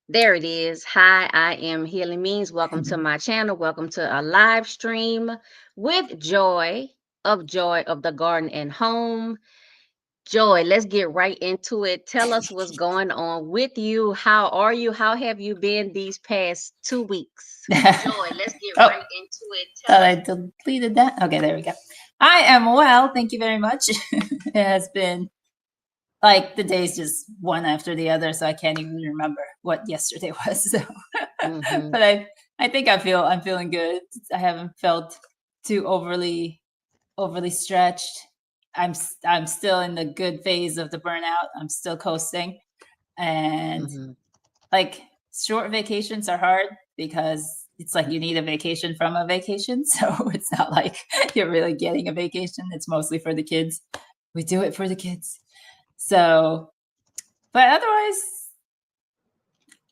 There it is. Hi, I am Healing Means. Welcome to my channel. Welcome to a live stream with Joy of the Garden and Home. Joy, let's get right into it. Tell us what's going on with you. How are you? How have you been these past 2 weeks? Joy, let's get Oh, right into it. thought I deleted that. Okay, there we go. I am well. Thank you very much. It has been like the days just one after the other, so I can't even remember what yesterday was. So, Mm-hmm. but I think I'm feeling good. I haven't felt too overly stretched. I'm still in the good phase of the burnout. I'm still coasting, and Mm-hmm. like short vacations are hard because it's like you need a vacation from a vacation. So it's not like you're really getting a vacation. It's mostly for the kids. We do it for the kids. So, but otherwise,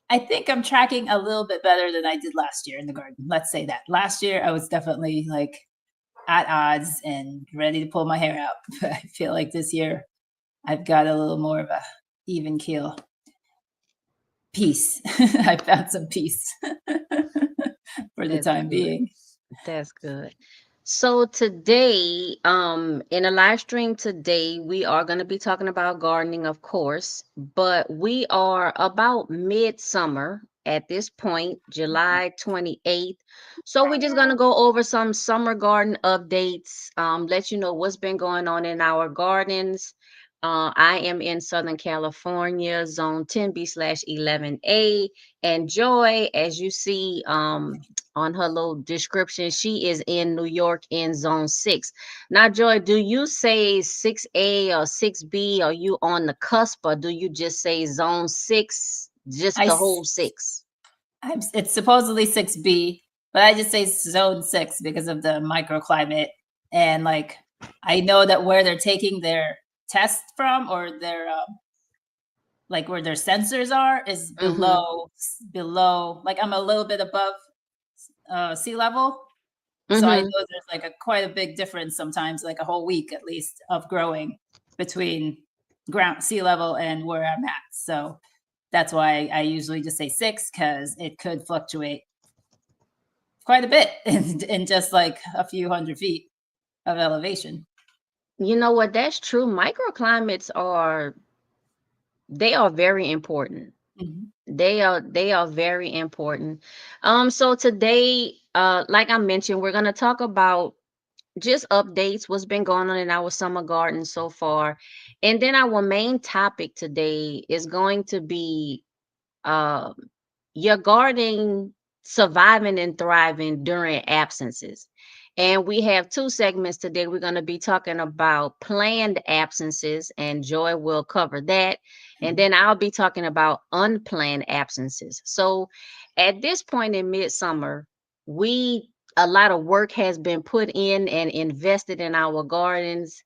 I think I'm tracking a little bit better than I did last year in the garden. Let's say that. Last year, I was definitely like at odds and ready to pull my hair out. But I feel like this year, I've got a little more of a even keel. Peace. I found some peace for the That's time good. being. That's good. So today, in a live stream today, we are going to be talking about gardening, of course, but we are about midsummer at this point, July 28th. So we're just going to go over some summer garden updates, let you know what's been going on in our gardens. I am in Southern California, zone 10B/11A. And Joy, as you see, on her little description, she is in New York in zone 6. Now, Joy, do you say 6A or 6B? Are you on the cusp, or do you just say zone 6, just I, the whole 6? it's supposedly 6B, but I just say zone 6 because of the microclimate. And like, I know that where they're taking their test from or their, like where their sensors are is Mm-hmm. below, like I'm a little bit above sea level. So I know Mm-hmm. there's like quite a big difference sometimes, like a whole week at least of growing between ground sea level and where I'm at. So that's why I usually just say 6 because it could fluctuate quite a bit in just like a few hundred feet of elevation. You know what? That's true. Microclimates are very important. Mhm. They are very important. So today, like I mentioned, we're gonna talk about just updates, what's been going on in our summer garden so far. And then our main topic today is going to be um, your garden surviving and thriving during absences. And we have two segments today. We're going to be talking about planned absences, and Joy will cover that. And then I'll be talking about unplanned absences. So at this point in midsummer, we a lot of work has been put in and invested in our gardens.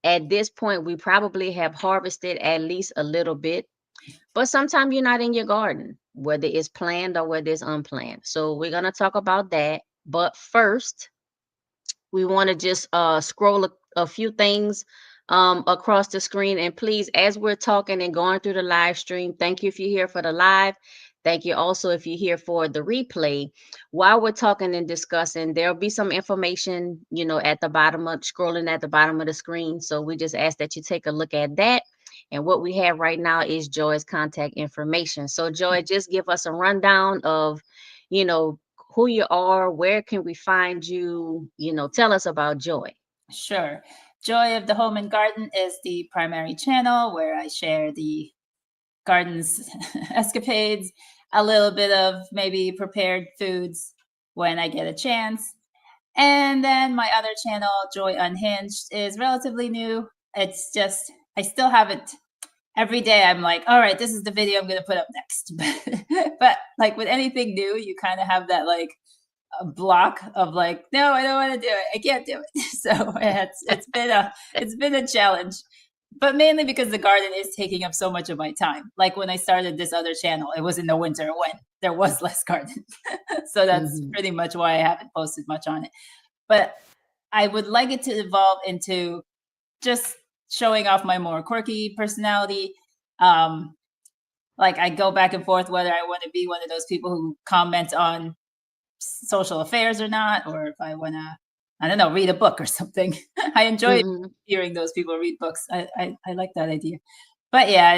At this point, we probably have harvested at least a little bit, but sometimes you're not in your garden, whether it's planned or whether it's unplanned. So we're gonna talk about that. But first, we want to just scroll a few things across the screen. And please, as we're talking and going through the live stream, thank you if you're here for the live. Thank you also if you're here for the replay. While we're talking and discussing, there'll be some information, at the bottom of scrolling at the bottom of the screen. So we just ask that you take a look at that. And what we have right now is Joy's contact information. So Joy, just give us a rundown of, you know, who you are, where can we find you, tell us about Joy. Sure. Joy of the Home and Garden is the primary channel where I share the garden's escapades, a little bit of maybe prepared foods when I get a chance. And then my other channel, Joy Unhinged, is relatively new. It's just, I still haven't, every day I'm like, all right, this is the video I'm going to put up next. But like with anything new, you kind of have that like a block of like, no, I don't want to do it. I can't do it. So it's been a challenge, but mainly because the garden is taking up so much of my time. Like when I started this other channel, it was in the winter when there was less garden. So that's Hmm. pretty much why I haven't posted much on it. But I would like it to evolve into just showing off my more quirky personality. Um, like I go back and forth whether I want to be one of those people who comment on social affairs or not, or if I want to, I don't know, read a book or something. I enjoy Mhm. hearing those people read books. I like that idea. But yeah,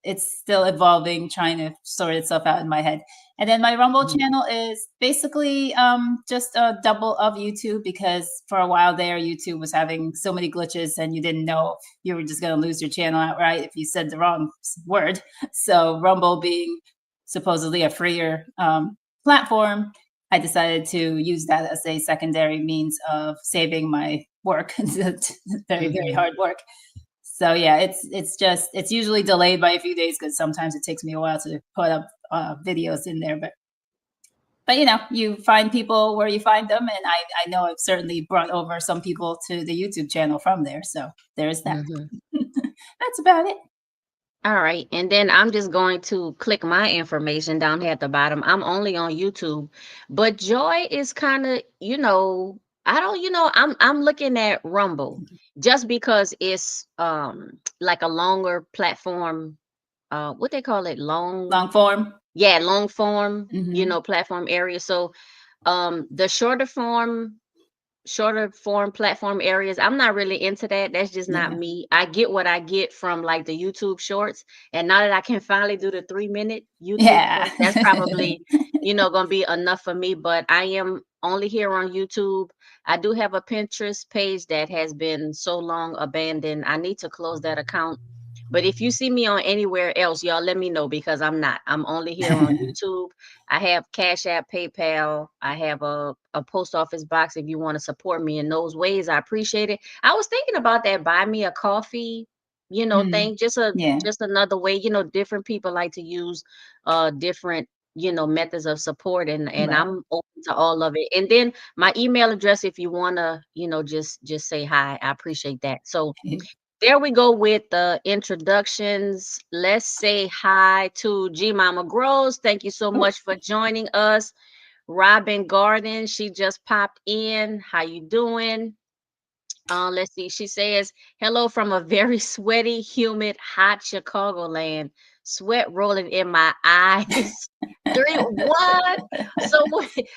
it's still evolving, trying to sort itself out in my head. And then my Rumble Mhm. channel is basically just a double of YouTube, because for a while there, YouTube was having so many glitches and you didn't know if you were just going to lose your channel outright if you said the wrong word. So Rumble being supposedly a freer platform, I decided to use that as a secondary means of saving my work. It's very, very Mhm. hard work. So yeah, it's usually delayed by a few days because sometimes it takes me a while to put up videos in there. But you know, you find people where you find them, and I know I've certainly brought over some people to the YouTube channel from there. So there's that. Mhm. That's about it. All right. And then I'm just going to click my information down here at the bottom. I'm only on YouTube. But Joy is kind of, I don't, I'm looking at Rumble just because it's like a longer platform, what they call it, long, Long form. yeah, long form, Hmm. platform area. So the shorter form platform areas, I'm not really into that. That's just not Yeah. me. I get what I get from like the YouTube shorts. And now that I can finally do the 3-minute YouTube Yeah. shorts, that's probably, gonna be enough for me. But I am only here on YouTube. I do have a Pinterest page that has been so long abandoned. I need to close that account. But if you see me on anywhere else, y'all let me know because I'm not. I'm only here on YouTube. I have Cash App, PayPal. I have a post office box if you want to support me in those ways. I appreciate it. I was thinking about that buy me a coffee, Mm. thing. Just a Yeah. just another way. Different people like to use different methods of support, and Right. I'm open to all of it. And then my email address if you want to, just say hi. I appreciate that. So there we go with the introductions. Let's say hi to G Mama Grows. Thank you so Oh, much for joining us. Robin Garden, she just popped in. How you doing? Let's see. She says, "Hello from a very sweaty, humid, hot Chicagoland. Sweat rolling in my eyes." What? So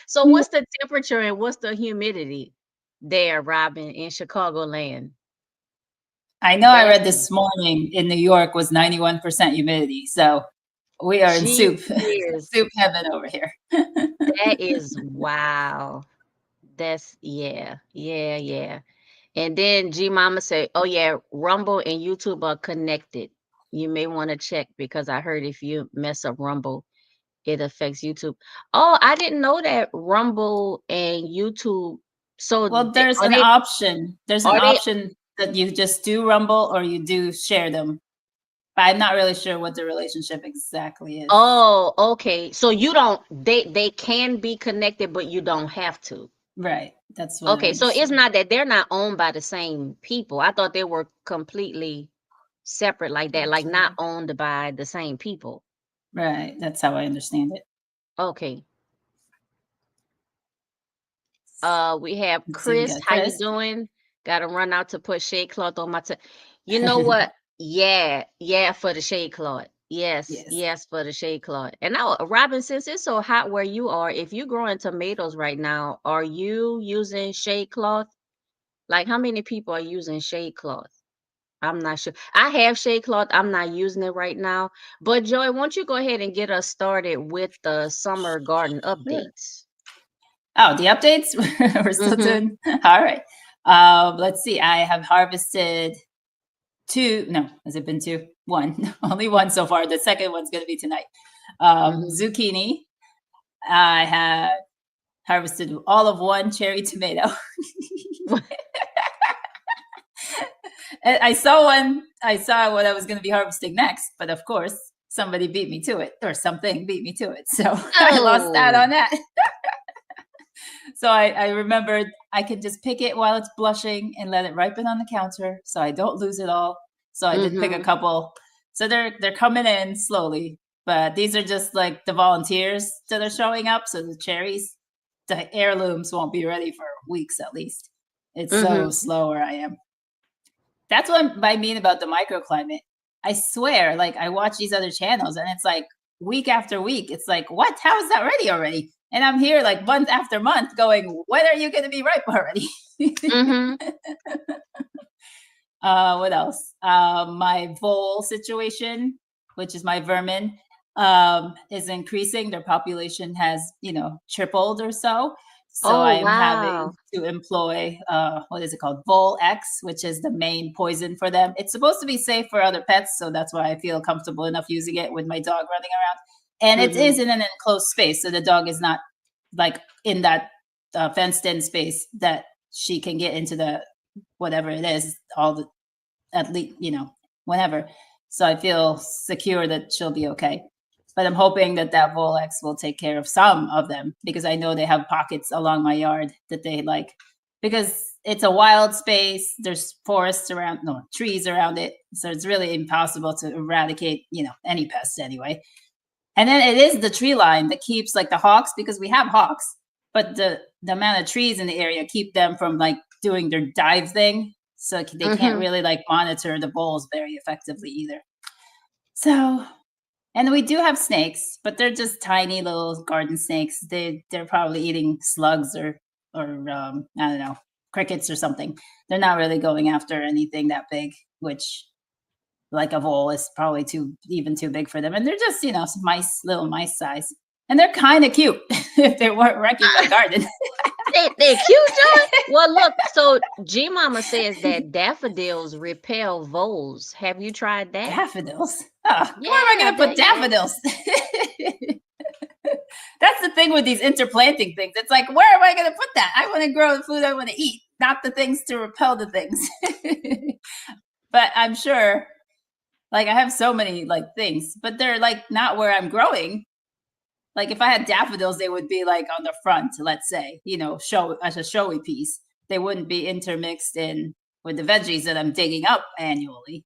so what's the temperature and what's the humidity there, Robin, in Chicagoland? I know I That read this morning in New York was 91% humidity. So we are in She soup, is. soup heaven over here. That is wow. That's yeah, yeah, yeah. And then G Mama said, "Oh yeah, Rumble and YouTube are connected. You may want to check because I heard if you mess up Rumble, it affects YouTube." Oh, I didn't know that Rumble and YouTube. So Well, they, there's are an they option. There's an are they option that you just do Rumble or you do share them. But I'm not really sure what the relationship exactly is. Oh, okay. So you don't they can be connected, but you don't have to. Right. That's what I Okay, so it's understood. not that they're not owned by the same people. I thought they were completely separate like that, like not Okay. owned by the same people. Right. That's how I understand it. Okay. We have Let's see, we Chris. got How you Chris. doing? Got to run out to put shade cloth on my. You know what? Yeah, yeah, for the shade cloth. Yes, Yes. yes, for the shade cloth. And now, Robin, since it's so hot where you are, if you're growing tomatoes right now, are you using shade cloth? Like, how many people are using shade cloth? I'm not sure. I have shade cloth. I'm not using it right now. But Joy, won't you go ahead and get us started with the summer garden Sure. updates? Oh, the updates? We're still Mm-hmm. doing all right. Let's see. I have harvested two. No, has it been two? One. Only one so far. The second one's going to be tonight. Mm-hmm. Zucchini. I have harvested all of one cherry tomato. And I saw one. I saw what I was going to be harvesting next, but of course, somebody beat me to it, or something beat me to it. So I lost out Oh. on that. So I remembered I could just pick it while it's blushing and let it ripen on the counter, so I don't lose it all. So I did pick a Mm-hmm. couple. So they're coming in slowly, but these are just like the volunteers that are showing up. So the cherries, the heirlooms won't be ready for weeks at least. It's so Mm-hmm. slow where I am. That's what I mean about the microclimate. I swear, like I watch these other channels and it's like week after week. It's like, what? How is that ready already? And I'm here like month after month going, when are you going to be ripe already? Mhm. What else? My vole situation, which is my vermin, is increasing. Their population has, tripled or so. So Oh, I am having wow. to employ, what is it called? Vole X, which is the main poison for them. It's supposed to be safe for other pets. So that's why I feel comfortable enough using it with my dog running around. And it is Mhm. in an enclosed space. So the dog is not like in that fenced in space that she can get into the whatever it is all the at least, whenever. So I feel secure that she'll be okay. But I'm hoping that that Volex will take care of some of them because I know they have pockets along my yard that they like because it's a wild space. There's forests around, no trees around it, so it's really impossible to eradicate, any pests anyway. And then it is the tree line that keeps like the hawks because we have hawks, but the amount of trees in the area keep them from like doing their dive thing. So they can't Mhm. really like monitor the bulls very effectively either. So, and we do have snakes, but they're just tiny little garden snakes. They're probably eating slugs or I don't know, crickets or something. They're not really going after anything that big, which like a vole is probably too big for them. And they're just, mice, little mice size. And they're kind of cute if they weren't wrecking my garden. They're cute, Joy. Well, look, so G Mama says that daffodils repel voles. Have you tried that? Daffodils. Oh, where am I Yeah, going to put yeah. daffodils? That's the thing with these interplanting things. It's like, where am I going to put that? I want to grow the food I want to eat, not the things to repel the things. But I'm sure, like, I have so many like things, but they're like not where I'm growing. Like if I had daffodils, they would be like on the front, let's say, show as a showy piece. They wouldn't be intermixed in with the veggies that I'm digging up annually.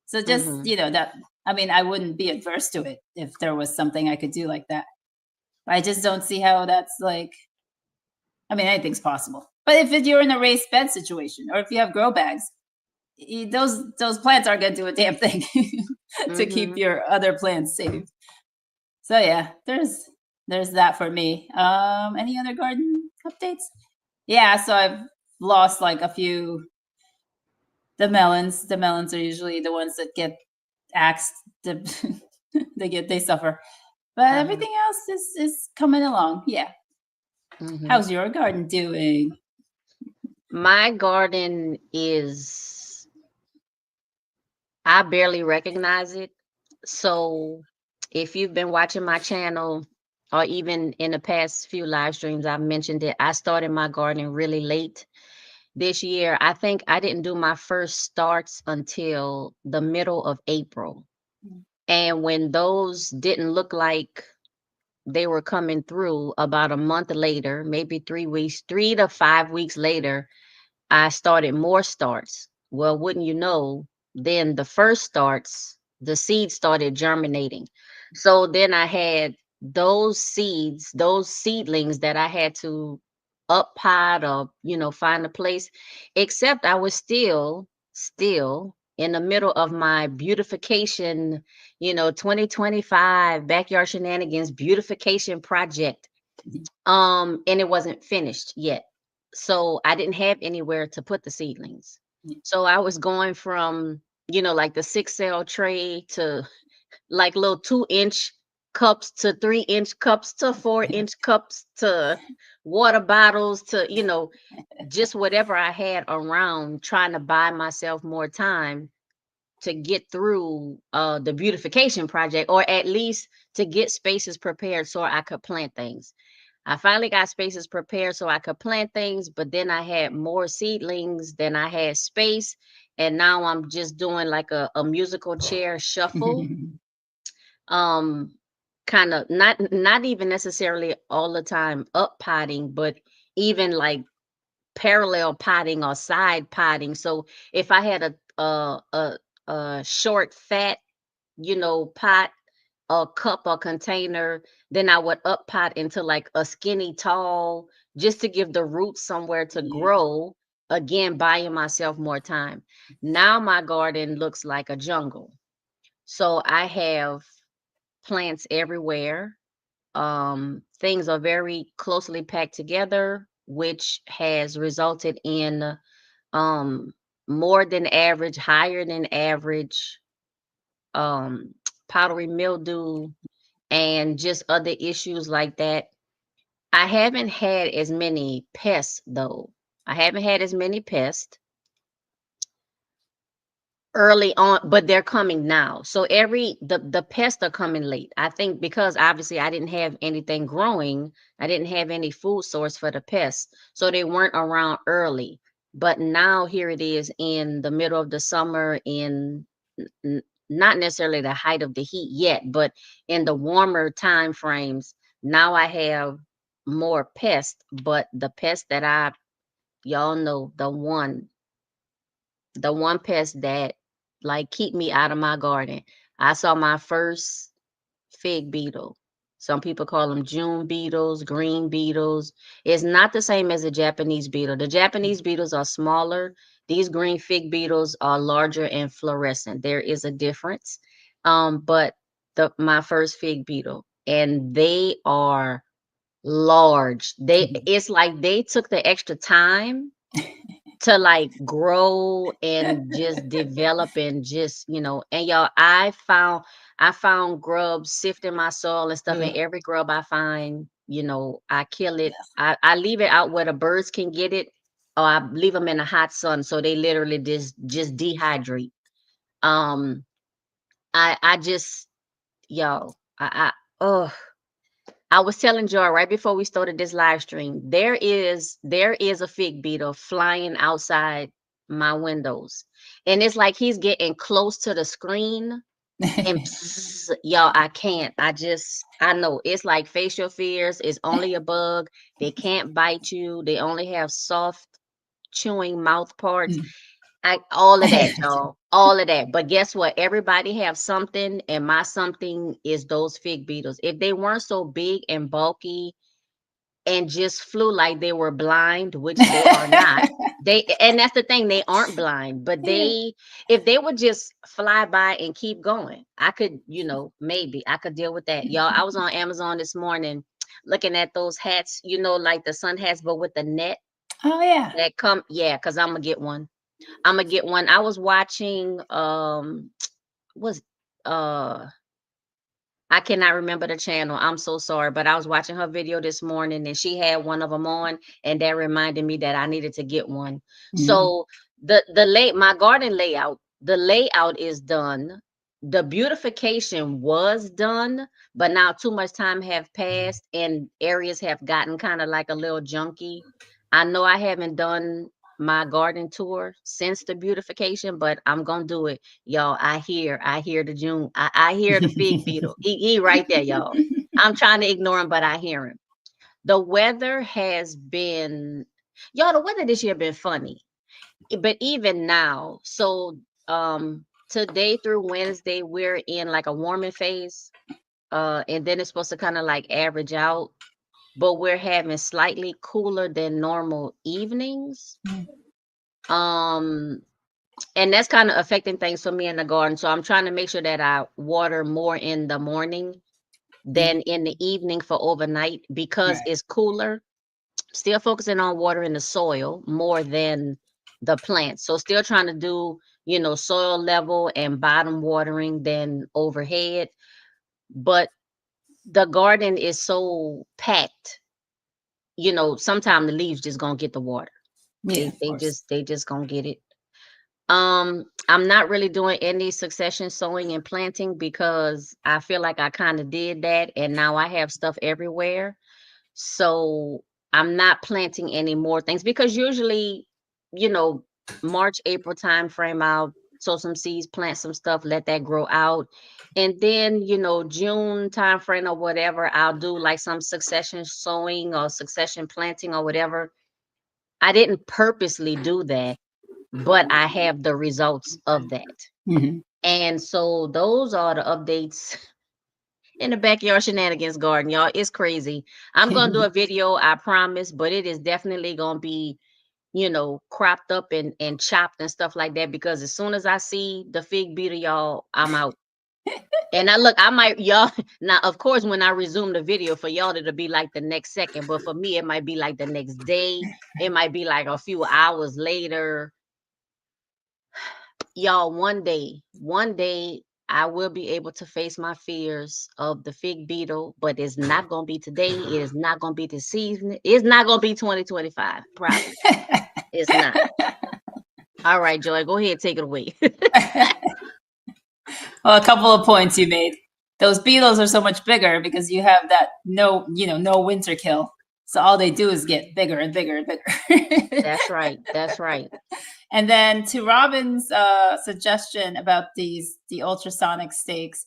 So just, Mhm. that I mean, I wouldn't be adverse to it if there was something I could do like that. I just don't see how that's like I mean, anything's possible. But if you're in a raised bed situation or if you have grow bags, those plants aren't going to do a damn thing to keep Mhm. your other plants safe. So yeah, there's that for me. Any other garden updates? Yeah, so I've lost like a few the melons. The melons are usually the ones that get axed. The, they suffer. But Uh-huh. everything else is coming along. Yeah. Mhm. How's your garden doing? My garden is I barely recognize it. So if you've been watching my channel or even in the past few live streams, I've mentioned it. I started my garden really late this year. I think I didn't do my first starts until the middle of April. And when those didn't look like they were coming through about a month later, maybe 3 weeks, 3 to 5 weeks later, I started more starts. Well, wouldn't you know, then the first starts, the seeds started germinating. So then I had those seeds, those seedlings that I had to up pot or, find a place, except I was still in the middle of my beautification, 2025 backyard shenanigans beautification project. And it wasn't finished yet. So I didn't have anywhere to put the seedlings. So I was going from, like the 6 cell tray to like little 2 inch cups to 3 inch cups to 4 inch cups to water bottles to, just whatever I had around trying to buy myself more time to get through the beautification project or at least to get spaces prepared so I could plant things. I finally got spaces prepared so I could plant things, but then I had more seedlings than I had space. And now I'm just doing like a musical chair shuffle. Um, kind of not even necessarily all the time up potting, but even like parallel potting or side potting. So if I had a short fat, pot a cup or container, then I would up pot into like a skinny tall, just to give the roots somewhere to Yeah. grow. Again, buying myself more time. Now my garden looks like a jungle. So I have plants everywhere. Things are very closely packed together, which has resulted in um, more than average, higher than average um, powdery mildew and just other issues like that. I haven't had as many pests though. I haven't had as many pests early on, but they're coming now. So the pests are coming late. I think because obviously I didn't have anything growing, I didn't have any food source for the pests, so they weren't around early. But now here it is in the middle of the summer, in not necessarily the height of the heat yet, but in the warmer time frames. Now I have more pests, but the pest that I y'all know the one pest that like keep me out of my garden. I saw my first fig beetle. Some people call them June beetles, green beetles. It's not the same as a Japanese beetle. The Japanese beetles are smaller. These green fig beetles are larger and fluorescent. There is a difference. But my first fig beetle, and they are large. It's like they took the extra time to like grow and just develop and just and y'all I found grubs sifting my soil and stuff, and Ugh, every grub I find, I kill it. I leave it out where the birds can get it, or I leave them in the hot sun so they literally just dehydrate. Um i i just y'all oh, I was telling Joy right before we started this live stream, there is a fig beetle flying outside my windows. And it's like he's getting close to the screen and yeah. psst, y'all, I can't. I know it's like facial fears. It's only a bug. They can't bite you. They only have soft chewing mouth parts. Mm. All of that, y'all. All of that. But guess what? Everybody have something, and my something is those fig beetles. If they weren't so big and bulky and just flew like they were blind, which they are not. And that's the thing, they aren't blind, but if they would just fly by and keep going, I could, maybe I could deal with that. Y'all, I was on Amazon this morning looking at those hats, like the sun hats, but with the net Oh yeah. that come, yeah, because I'm gonna get one. I'm gonna get one. I was watching was uh I cannot remember the channel. I'm so sorry, but I was watching her video this morning and she had one of them on, and that reminded me that I needed to get one. Mm. So my garden layout, the layout is done. The beautification was done, but now too much time have passed and areas have gotten kind of like a little junky. I know I haven't done my garden tour since the beautification, but I'm gonna do it. Y'all, I hear the June, I hear the fig beetle. He right there, y'all. I'm trying to ignore him, but I hear him. The weather has been, y'all, the weather this year been funny. But even now, so today through Wednesday, we're in like a warming phase. And then it's supposed to kind of like average out, but we're having slightly cooler than normal evenings. Um, and that's kind of affecting things for me in the garden. So I'm trying to make sure that I water more in the morning Mm. than in the evening for overnight because Right. it's cooler. Still focusing on watering the soil more than the plants. So still trying to do, soil level and bottom watering than overhead. But the garden is so packed, sometimes the leaves just gonna get the water. Yeah, They of they course. just they just gonna get it. I'm not really doing any succession sowing and planting because I feel like I kind of did that and now I have stuff everywhere. So I'm not planting any more things because usually, you know, March, April time frame, I'll sow some seeds, plant some stuff, let that grow out. And then, June time frame or whatever, I'll do like some succession sowing or succession planting or whatever. I didn't purposely do that, but I have the results of that. Hmm. And so those are the updates in the backyard shenanigans garden, y'all. It's crazy. I'm gonna do a video, I promise, but it is definitely gonna be, cropped up and chopped and stuff like that because as soon as I see the fig beetle, y'all, I'm out. And I look, I might y'all now. Of course, when I resume the video for y'all, it'll be like the next second. But for me, it might be like the next day. It might be like a few hours later. Y'all, one day, I will be able to face my fears of the fig beetle. But it's not gonna be today. It is not gonna be this season. It's not gonna be 2025. Probably. It's not. All right, Joy, go ahead, take it away. Well, a couple of points you made. Those beetles are so much bigger because you have that no winter kill. So all they do is get bigger and bigger and bigger. That's right. That's right. And then to Robin's suggestion about the ultrasonic steaks,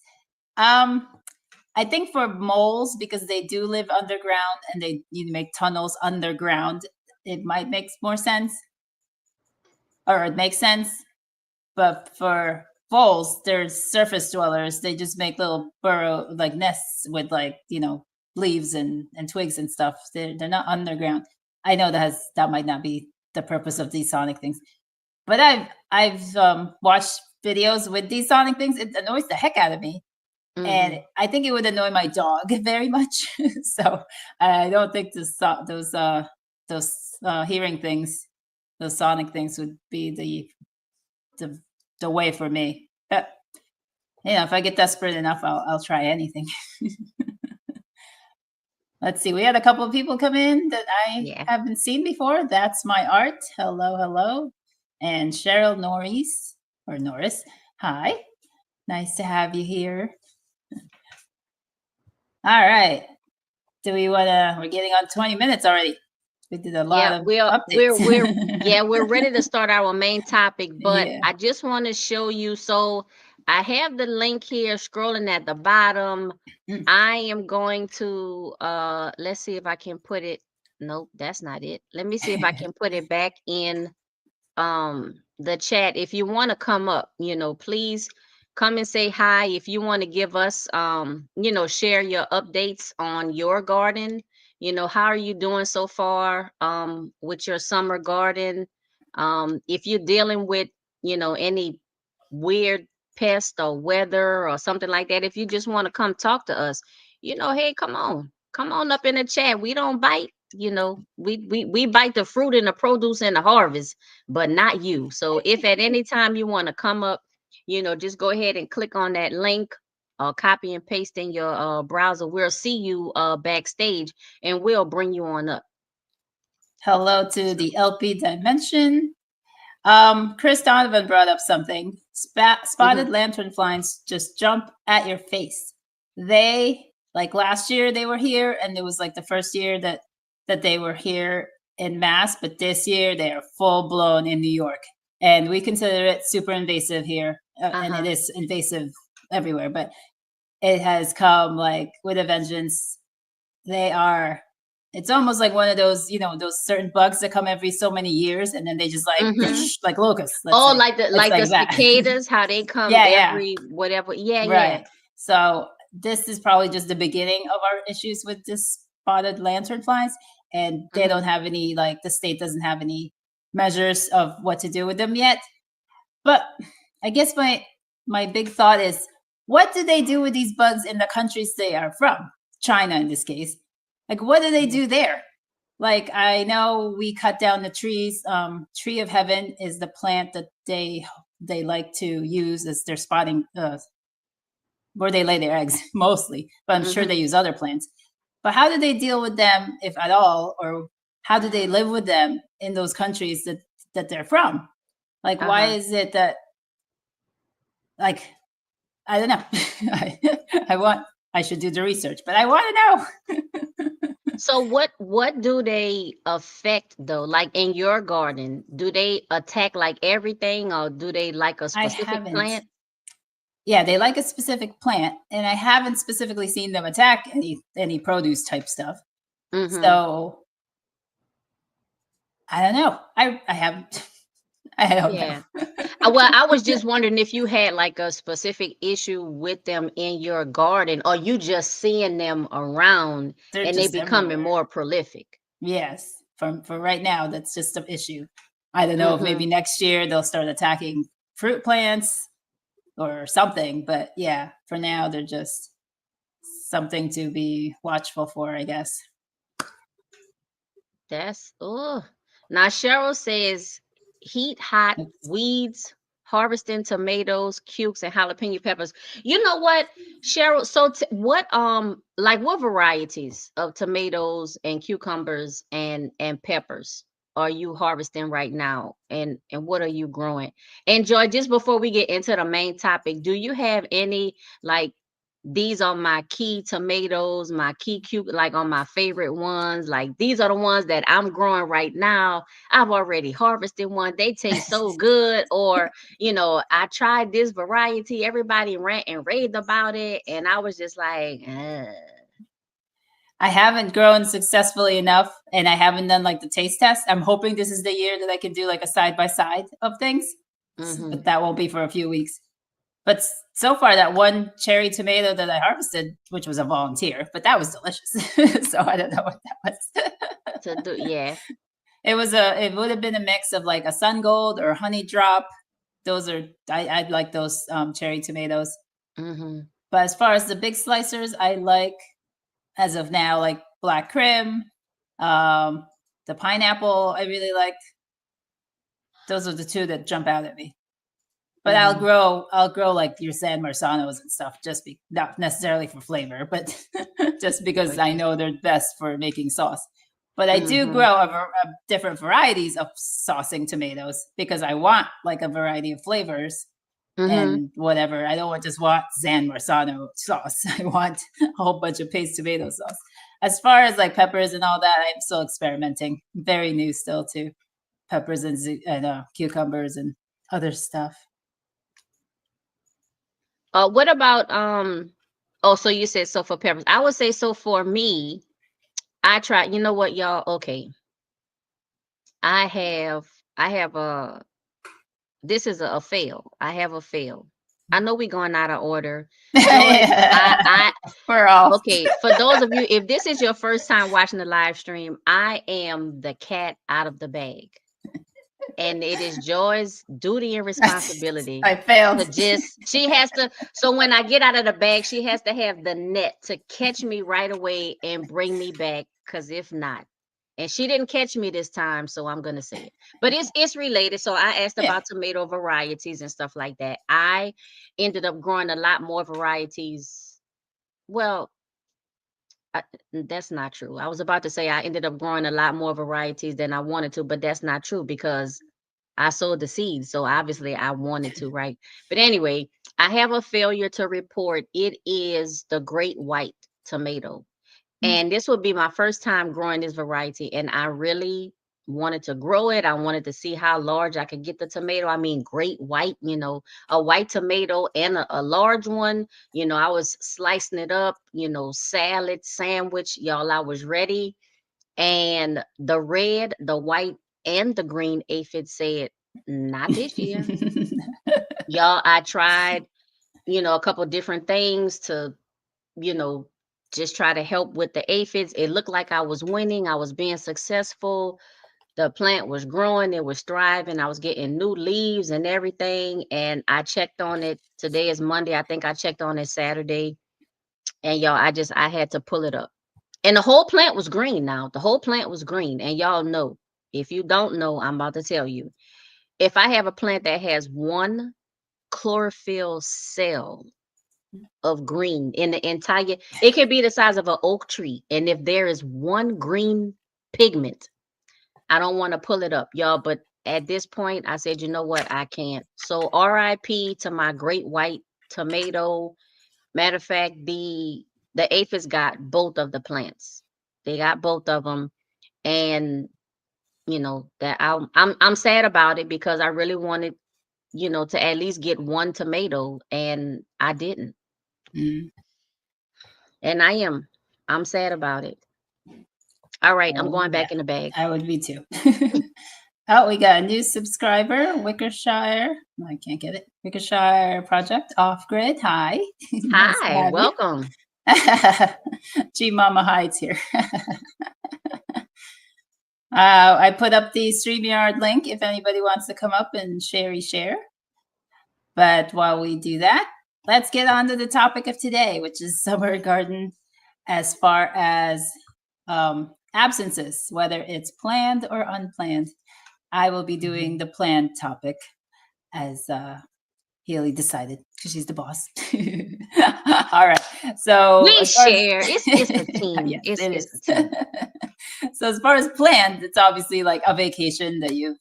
I think for moles, because they do live underground and they make tunnels underground, it might make more sense, or it makes sense. But for voles, they're surface dwellers. They just make little burrow like nests with leaves and twigs and stuff. They're not underground. I know that might not be the purpose of these sonic things, but I've watched videos with these sonic things. It annoys the heck out of me. And I think it would annoy my dog very much. So I don't think those hearing things, those sonic things, would be the way for me. But if I get desperate enough, I'll try anything. Let's see. We had a couple of people come in that I haven't seen before. That's my art. Hello, hello. And Cheryl Norris. Hi. Nice to have you here. All right. Do we want to? We're getting on 20 minutes already. We did a lot of updates. We're ready to start our main topic, but I just want to show you. So I have the link here scrolling at the bottom. I am going to let's see if I can put it. Nope, that's not it. Let me see if I can put it back in the chat. If you want to come up, please come and say hi. If you want to give us share your updates on your garden. How are you doing so far with your summer garden? If you're dealing with any weird pest or weather or something like that, if you just want to come talk to us, hey, come on up in the chat. We don't bite. We bite the fruit and the produce and the harvest, but not you. So if at any time you want to come up, just go ahead and click on that link or copy and paste in your browser. We'll see you backstage and we'll bring you on up. Hello to the LP Dimension. Chris Donovan brought up something. Spotted lanternflies just jump at your face. They, like last year they were here, and it was like the first year that they were here in mass, but this year they are full blown in New York. And we consider it super invasive here. And it is invasive everywhere, but it has come like with a vengeance. It's almost like one of those, those certain bugs that come every so many years, and then they just like locusts. Like the cicadas, how they come every whatever. Yeah. So this is probably just the beginning of our issues with this spotted lanternflies, and they don't have any, the state doesn't have any measures of what to do with them yet. But I guess my big thought is, what do they do with these bugs in the countries they are from? China, in this case. Like, what do they do there? Like, I know we cut down the trees. Tree of Heaven is the plant that they like to use as their spotting, where they lay their eggs mostly. But I'm sure they use other plants. But how do they deal with them, if at all? Or how do they live with them in those countries that they're from? Like, why is it that, like, I don't know. I should do the research, but I want to know. So what do they affect though? Like in your garden, do they attack like everything, or do they like a specific plant? Yeah, they like a specific plant, and I haven't specifically seen them attack any produce type stuff. So I don't know. I haven't. I don't know. Well, I was just wondering if you had like a specific issue with them in your garden, or you just seeing them around and they becoming more prolific. Yes. For right now, that's just an issue. I don't know if maybe next year they'll start attacking fruit plants. or something. But yeah, for now, they're just something to be watchful for, I guess. That's Now Cheryl says heat hot weeds, harvesting tomatoes, cukes, and jalapeno peppers. You know what, Cheryl? So what like what varieties of tomatoes and cucumbers and peppers are you harvesting right now? And what are you growing? And Joy, just before we get into the main topic, do you have any like these are my key tomatoes, my key cube, like on my favorite ones. Like these are the ones that I'm growing right now. I've already harvested one. They taste so good. Or, I tried this variety. Everybody rant and raved about it. And I was just like, I haven't grown successfully enough, and I haven't done like the taste test. I'm hoping this is the year that I can do like a side by side of things, mm-hmm, but that won't be for a few weeks. But so far, that one cherry tomato that I harvested, which was a volunteer, but that was delicious. So I don't know what that was. to do, yeah. It would have been a mix of like a sun gold or honey drop. Those are I like those cherry tomatoes. Mm-hmm, But as far as the big slicers, I like, as of now, like black Krim, the pineapple. I really like. Those are the two that jump out at me. But mm-hmm. I'll grow like your San Marsanos and stuff, not necessarily for flavor, but just because But I just, know they're best for making sauce. But I do mm-hmm, grow a different varieties of saucing tomatoes because I want like a variety of flavors mm-hmm. and whatever. I don't just want San Marzano sauce. I want a whole bunch of paste tomato sauce. As far as like peppers and all that, I'm still experimenting. Very new still to peppers and cucumbers and other stuff. What about oh, so you said so for peppers. I would say so for me, I try, you know what, y'all? Okay. I have I have a this is a fail. I have a fail. I know we're going out of order. Joy, I We're all. okay, for those of you, if this is your first time watching the live stream, I am the cat out of the bag. And it is Joy's duty and responsibility I failed. to just she has to so when I get out of the bag, she has to have the net to catch me right away and bring me back. Cause if not, and she didn't catch me this time, so I'm gonna say it. But it's related. So I asked Yeah. about tomato varieties and stuff like that. I ended up growing a lot more varieties. Well, that's not true. I was about to say I ended up growing a lot more varieties than I wanted to, but that's not true because I sowed the seeds, so obviously I wanted to, right? But anyway, I have a failure to report. It is the great white tomato. And this would be my first time growing this variety. And I really wanted to grow it. I wanted to see how large I could get the tomato. I mean, great white, a white tomato and a large one. I was slicing it up, salad, sandwich. Y'all, I was ready. And the red, the white, and the green aphid said, not this year. Y'all, I tried, a couple different things to, you know, just try to help with the aphids. It looked like I was winning. I was being successful. The plant was growing. It was thriving. I was getting new leaves and everything. And I checked on it. Today is Monday. I think I checked on it Saturday. And y'all, I had to pull it up. And the whole plant was green now. The whole plant was green. And y'all know, if you don't know, I'm about to tell you. If I have a plant that has one chlorophyll cell of green in the entire, it can be the size of an oak tree. And if there is one green pigment, I don't want to pull it up, y'all. But at this point, I said, you know what? I can't. So RIP to my great white tomato. Matter of fact, the aphids got both of the plants. They got both of them. And that I'm sad about it because I really wanted, to at least get one tomato and I didn't. Mm. And I'm sad about it. All right, I'm Oh going yeah, back in the bag. I would be too. Oh, we got a new subscriber, Wickershire. I can't get it. Wickershire Project Off Grid. Hi, nice to Hi, have you. welcome. G Mama hides here. I put up the StreamYard link if anybody wants to come up and share. But while we do that, let's get on to the topic of today, which is summer garden as far as absences, whether it's planned or unplanned. I will be Mhm. doing the planned topic as Haley decided because she's the boss. All right. So We as far as share. It's a team. yes, It's it it's a is. team. So as far as planned, it's obviously like a vacation that you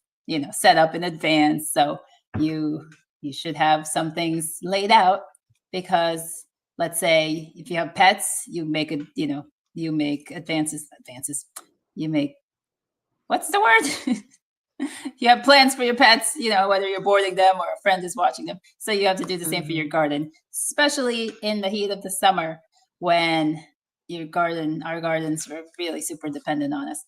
set up in advance. So you you should have some things laid out because let's say if you have pets, you make advances. You make what's the word? You have plans for your pets, whether you're boarding them or a friend is watching them. So you have to do the same for Mhm. your garden, especially in the heat of the summer when our gardens are really super dependent on us.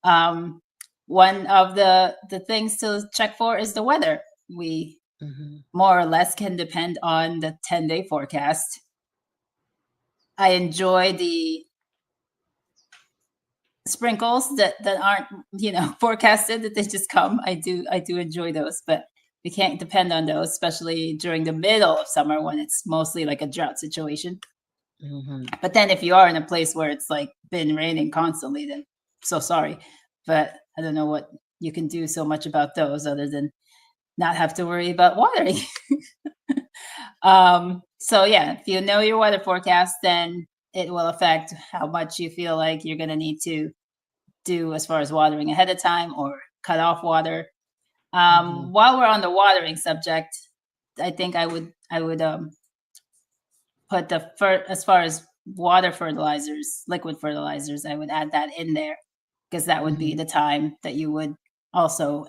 Um, One of the things to check for is the weather. We Mhm. more or less can depend on the 10-day forecast. I enjoy the sprinkles that aren't forecasted, that they just come. I do enjoy those, but we can't depend on those, especially during the middle of summer when it's mostly like a drought situation. Mhm. But then if you are in a place where it's like been raining constantly, then so sorry, but I don't know what you can do so much about those other than not have to worry about watering. So yeah, if you know your weather forecast, then it will affect how much you feel like you're going to need to do as far as watering ahead of time or cut off water. Mhm. While we're on the watering subject, I think I would put as far as water fertilizers, liquid fertilizers, I would add that in there because that would be Mhm. the time that you would also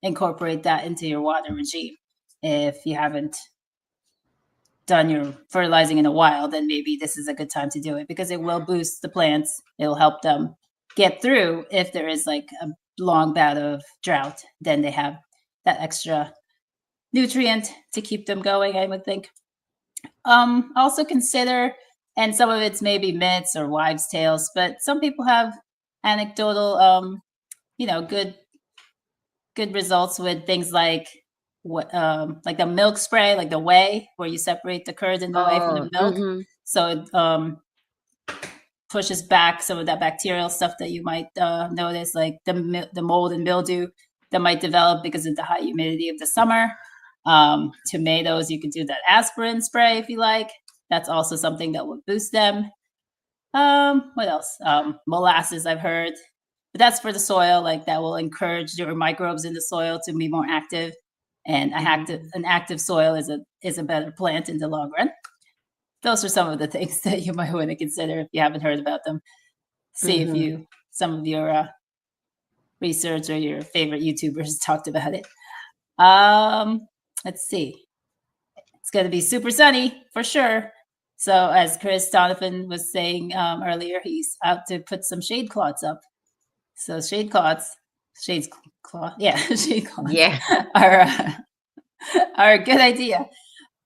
incorporate that into your water regime. If you haven't done your fertilizing in a while, then maybe this is a good time to do it because it will boost the plants. It'll help them get through if there is like a long bout of drought. Then they have that extra nutrient to keep them going, I would think. Also consider, and some of it's maybe myths or wives' tales, but some people have anecdotal, good results with things like what like the milk spray, like the whey, where you separate the curd and the whey from the Oh, milk. mhm. So it pushes back some of that bacterial stuff that you might notice, like the mold and mildew that might develop because of the high humidity of the summer. Tomatoes, you can do that aspirin spray if you like. That's also something that would boost them. What else? Molasses, I've heard, but that's for the soil. Like that will encourage your microbes in the soil to be more active, and Mhm. an active soil is a better plant in the long run. Those are some of the things that you might want to consider if you haven't heard about them. See if Mhm. you some of your research or your favorite YouTubers talked about it. Um, let's see. It's going to be super sunny for sure. So as Chris Donovan was saying earlier, he's out to put some shade cloths up. So shades cloth, yeah, shade cloths Yeah. are are a good idea.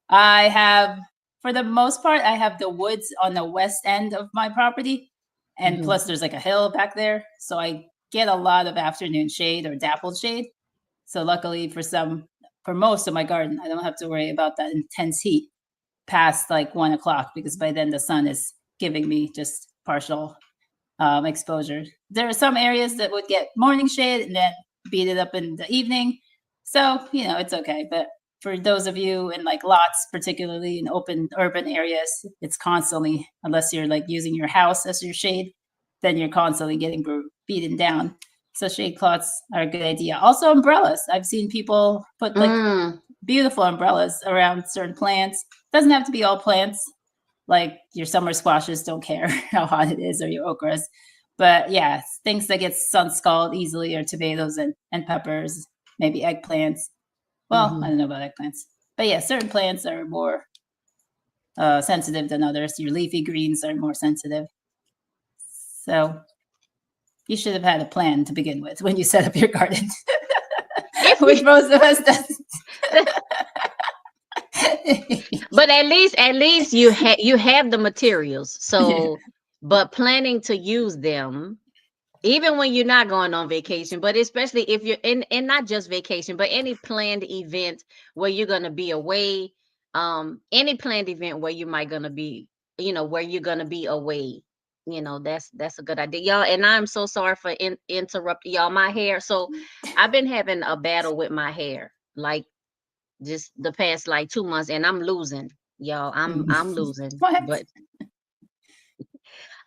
I have, for the most part, I have the woods on the west end of my property, and Mhm. plus there's like a hill back there, so I get a lot of afternoon shade or dappled shade. So luckily for most of my garden, I don't have to worry about that intense heat past like 1 o'clock because by then the sun is giving me just partial exposure. There are some areas that would get morning shade and then beat it up in the evening. So, it's okay. But for those of you in like lots, particularly in open urban areas, it's constantly, unless you're like using your house as your shade, then you're constantly getting beaten down. So shade cloths are a good idea. Also umbrellas. I've seen people put like Mm. beautiful umbrellas around certain plants. Doesn't have to be all plants, like your summer squashes don't care how hot it is or your okras. But yeah, things that get sun scald easily are tomatoes and peppers, maybe eggplants. Well, I Mhm. don't know about eggplants. But yeah, certain plants are more sensitive than others. Your leafy greens are more sensitive. So you should have had a plan to begin with when you set up your garden, If which you, most of us doesn't. but at least you have the materials. Yeah. So, but planning to use them even when you're not going on vacation, but especially if you're in, and not just vacation, but any planned event where you're going to be away, any planned event where you might going to be, where you're going to be away, that's a good idea, y'all. And I'm so sorry for interrupting y'all. My hair, so I've been having a battle with my hair, like just the past like 2 months, and I'm losing, y'all. I'm losing, What? but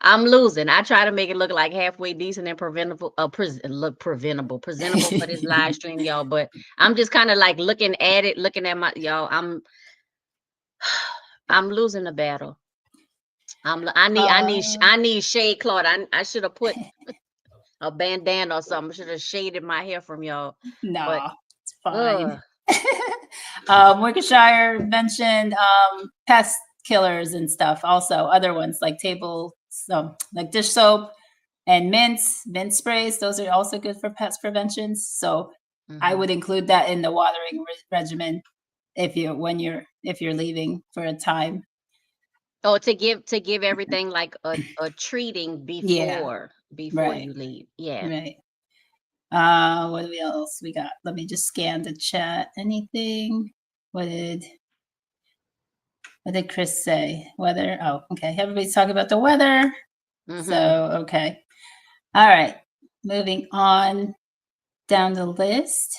I'm losing. I try to make it look like halfway decent and preventable, look presentable for this live stream, y'all. But I'm just kind of like looking at it, looking at my y'all. I'm losing the battle. uh, I need shade cloth. I should have put a bandana or something. Should have shaded my hair from y'all. But no, it's fine. uh, Worcestershire mentioned pest killers and stuff. Also, other ones like like dish soap and mint sprays. Those are also good for pest prevention. So I mhm. would include that in the watering regimen if you're leaving for a time. Oh, to give everything like a treating Yeah, before right, you leave. Yeah. right. Else we got? Let me just scan the chat. Anything? What did what did Chris say? Weather. Oh, okay. Everybody's talking about the weather. Mhm. So okay. All right. Moving on down the list.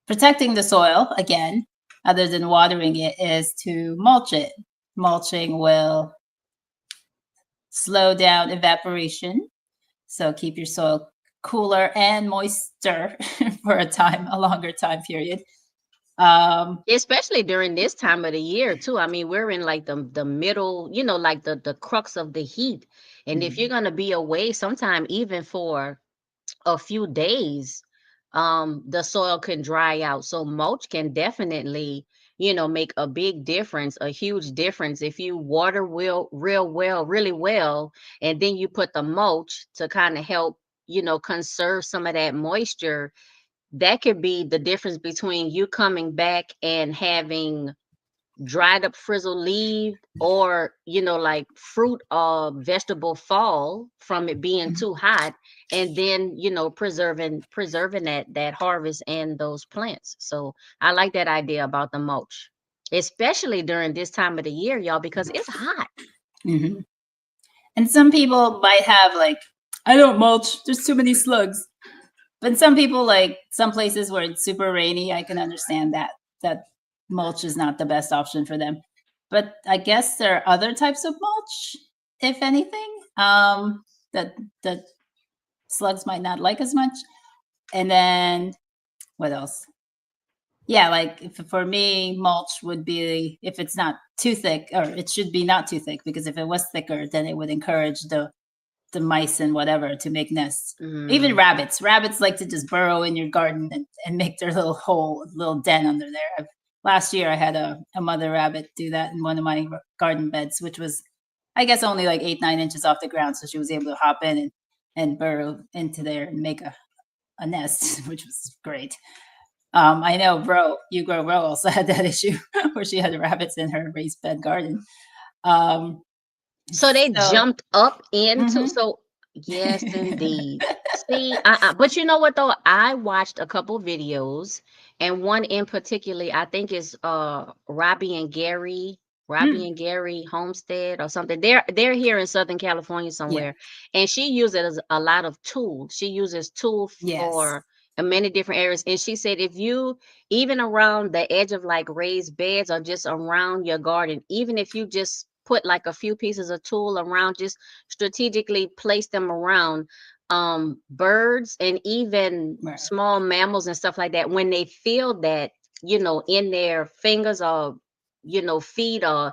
Protecting the soil again, other than watering it, is to mulch it. Mulching will slow down evaporation, so keep your soil cooler and moister for a longer time period. Um, Especially during this time of the year too. I mean, we're in like the middle, like the crux of the heat. And if you're mhm, gonna be away sometime even for a few days, the soil can dry out. So mulch can definitely, make a big difference, a huge difference. If you water real well, really well, and then you put the mulch to kind of help, conserve some of that moisture, that could be the difference between you coming back and having dried up frizzle leaf, or like fruit or vegetable fall from it being mhm, too hot, and then preserving that harvest and those plants. So I like that idea about the mulch, especially during this time of the year, y'all, because it's hot. mhm. And some people might have like, I don't mulch. There's too many slugs. But some people, like some places where it's super rainy, I can understand that mulch is not the best option for them. But I guess there are other types of mulch, if anything, that that slugs might not like as much. And then what else? Yeah, like for me, mulch would be if it's not too thick, or it should be not too thick, because if it was thicker, then it would encourage the mice and whatever to make nests. Even Mm. rabbits like to just burrow in your garden and make their little hole, little den under there. Last year I had a mother rabbit do that in one of my garden beds, which was, I guess, only like 8-9 inches off the ground, so she was able to hop in and burrow into there and make a nest, which was great. I know bro also had that issue where she had rabbits in her raised bed garden. um So they so jumped up into, mhm. so yes, indeed. See, but you know what though? I watched a couple videos, and one in particularly, I think is Robbie Mm, and Gary Homestead or something. They're here in Southern California yeah, somewhere, and she uses a lot of tools. She uses tool yes. for many different areas, and she said if you, even around the edge of like raised beds or just around your garden, even if you just put like a few pieces of tool around, just strategically place them around, birds and even Right. small mammals and stuff like that, when they feel that, in their fingers or, feet, or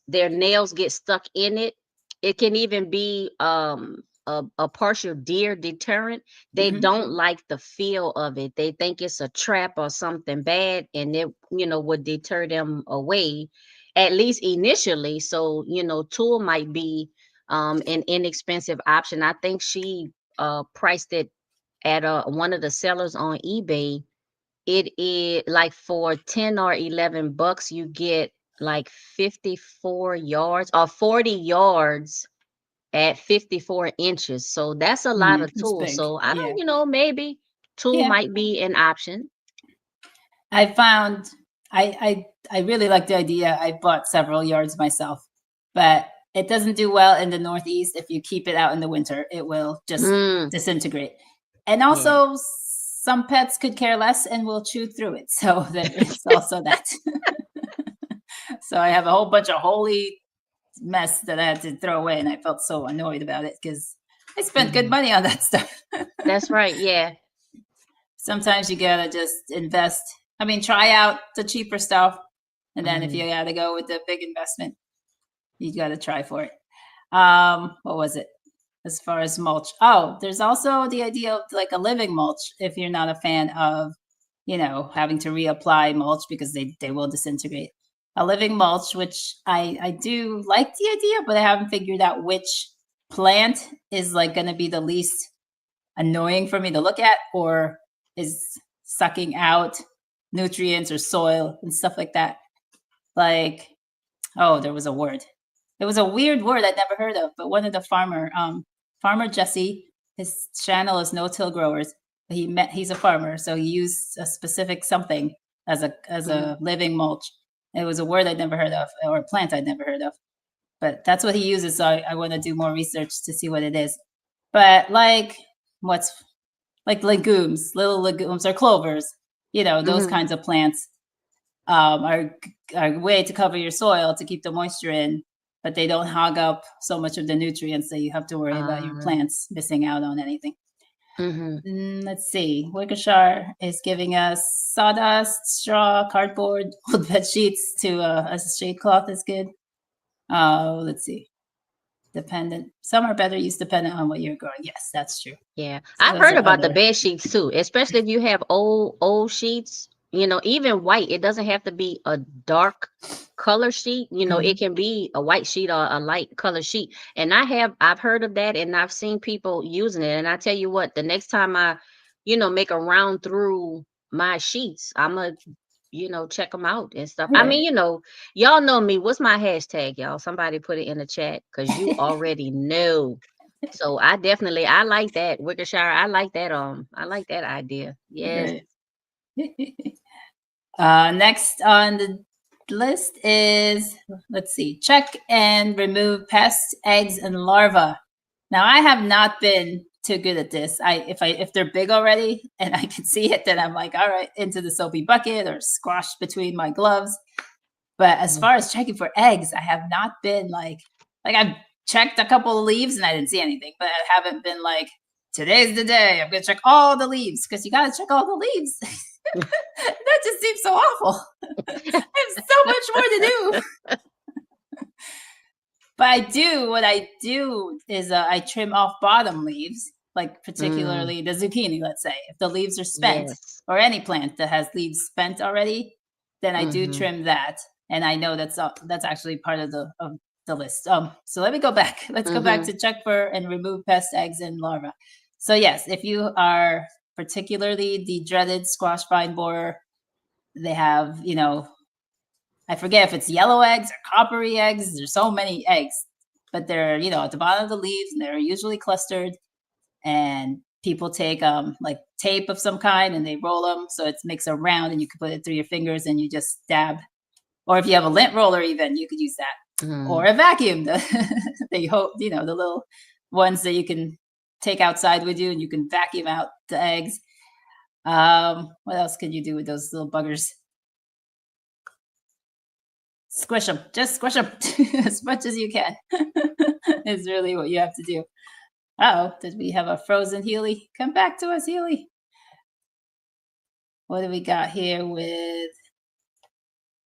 their nails get stuck in it. It can even be a partial deer deterrent. They Mhm, don't like the feel of it. They think it's a trap or something bad, and it, would deter them away, at least initially. So, tool might be an inexpensive option. I think she priced it at one of the sellers on eBay. It is like for 10 or 11 bucks, you get like 54 yards or 40 yards at 54 inches. So that's a lot Mm, of it's tools. big. So I Yeah. don't, maybe two Yeah. might be an option. I found I really like the idea. I bought several yards myself, but it doesn't do well in the Northeast. If you keep it out in the winter, it will just Mm, disintegrate. And yeah. also, some pets could care less and will chew through it. So there is also that. So I have a whole bunch of holy mess that I had to throw away, and I felt so annoyed about it because I spent good Mhm. money on that stuff. That's right. Yeah. Sometimes you gotta just invest. I mean, try out the cheaper stuff, and then if you Mhm. gotta go with the big investment, you gotta try for it. What was it? As far as mulch, oh, there's also the idea of like a living mulch if you're not a fan of, having to reapply mulch because they will disintegrate. A living mulch, which I do like the idea, but I haven't figured out which plant is like going to be the least annoying for me to look at or is sucking out nutrients or soil and stuff like that. Like, oh, there was a word. It was a weird word I'd never heard of, but one of the farmer Jesse, his channel is No Till Growers. He's a farmer, so he used a specific something as Mhm. a living mulch. It was a word I'd never heard of, or a plant I'd never heard of. But that's what he uses. So I want to do more research to see what it is. But like what's like legumes, little legumes or clovers, those Mhm. kinds of plants are a way to cover your soil to keep the moisture in, but they don't hog up so much of the nutrients that you have to worry about your Uh, plants missing out on anything. mhm. Let's see. Wickershire is giving us sawdust, straw, cardboard, old bed sheets to as a shade cloth is good. Let's see. Dependent. Some are better used dependent on what you're growing. Yes, that's true. Yeah. So I've those heard are about the other. bed sheets too, especially if you have old sheets, even white. It doesn't have to be a dark color sheet. It Mhm. can be a white sheet or a light color sheet. And I've heard of that and I've seen people using it. And I tell you what, the next time I, make a round through my sheets, I'm gonna, check them out and stuff. All I right. mean, y'all know me. What's my hashtag, y'all? Somebody put it in the chat because you already know. So I like that Wickershire. I like that idea. Yes. Right. Next on the list is, let's see, check and remove pests, eggs, and larvae. Now I have not been too good at this. If they're big already and I can see it, then I'm like, all right, into the soapy bucket or squashed between my gloves. But as Mhm. far as checking for eggs, I have not been like I've checked a couple of leaves and I didn't see anything, but I haven't been like, today's the day. I'm gonna check all the leaves because you gotta check all the leaves. That just seems so awful. I have so much more to do. But what I do is I trim off bottom leaves, like Mm, particularly the zucchini, let's say. If the leaves are spent, yes. or any plant that has leaves spent already, then I do Mhm. trim that. And I know that's actually part of the list. So let me go back. Let's go back Mhm. to check for and remove pest, eggs, and larvae. So yes, if you are particularly the dreaded squash vine borer, they have, I forget if it's yellow eggs or coppery eggs. There's so many eggs, but they're, at the bottom of the leaves and they're usually clustered. And people take like tape of some kind and they roll them so it makes a round and you can put it through your fingers and you just stab. Or if you have a lint roller, even you could use that. Or Mhm. a vacuum. They hope, the little ones that you can take outside with you and you can vacuum out the eggs. What else could you do with those little buggers? Squish them. Just squish them as much as you can. Is really what you have to do. Oh, did we have a frozen Healy? Come back to us, Healy. What do we got here with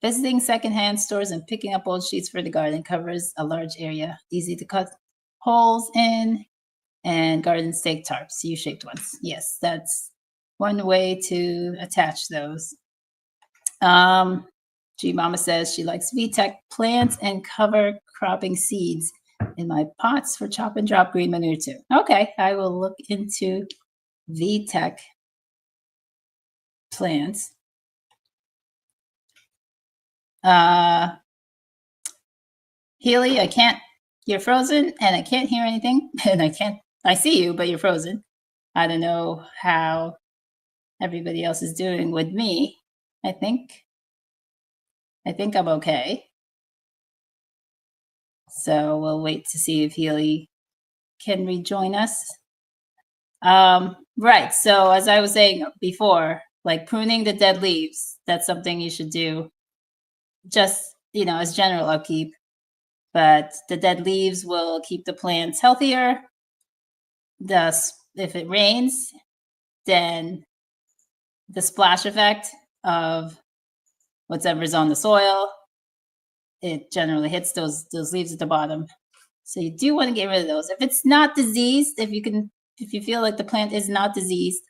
visiting secondhand stores and picking up old sheets for the garden covers a large area, easy to cut holes in, and garden stake tarps, U-shaped ones. Yes, that's one way to attach those. Um, G Mama says she likes VTech plants and cover cropping seeds in my pots for chop and drop green manure too. Okay, I will look into VTech plants. Uh, Healy, I can't. you're frozen and I can't hear anything, and I see you, but you're frozen. I don't know how everybody else is doing with me. I think I'm okay. So we'll wait to see if Healy can rejoin us. Right. So as I was saying before, like pruning the dead leaves, that's something you should do just, as general upkeep. But the dead leaves will keep the plants healthier. Thus, if it rains, then the splash effect of whatever's on the soil, it generally hits those leaves at the bottom. So you do want to get rid of those. If it's not diseased, if you feel like the plant is not diseased,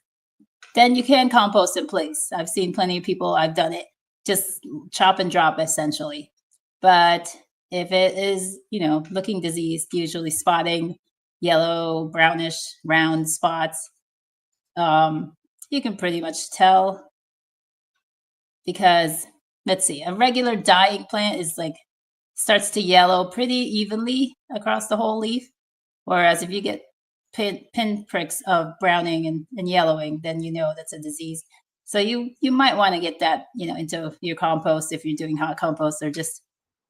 then you can compost in place. I've seen plenty of people, I've done it, just chop and drop essentially. But if it is, looking diseased, usually spotting, yellow, brownish, round spots, you can pretty much tell because, let's see, a regular dying plant is like starts to yellow pretty evenly across the whole leaf. Whereas if you get pin pricks of browning and yellowing, then that's a disease. So you might want to get that into your compost if you're doing hot compost, or just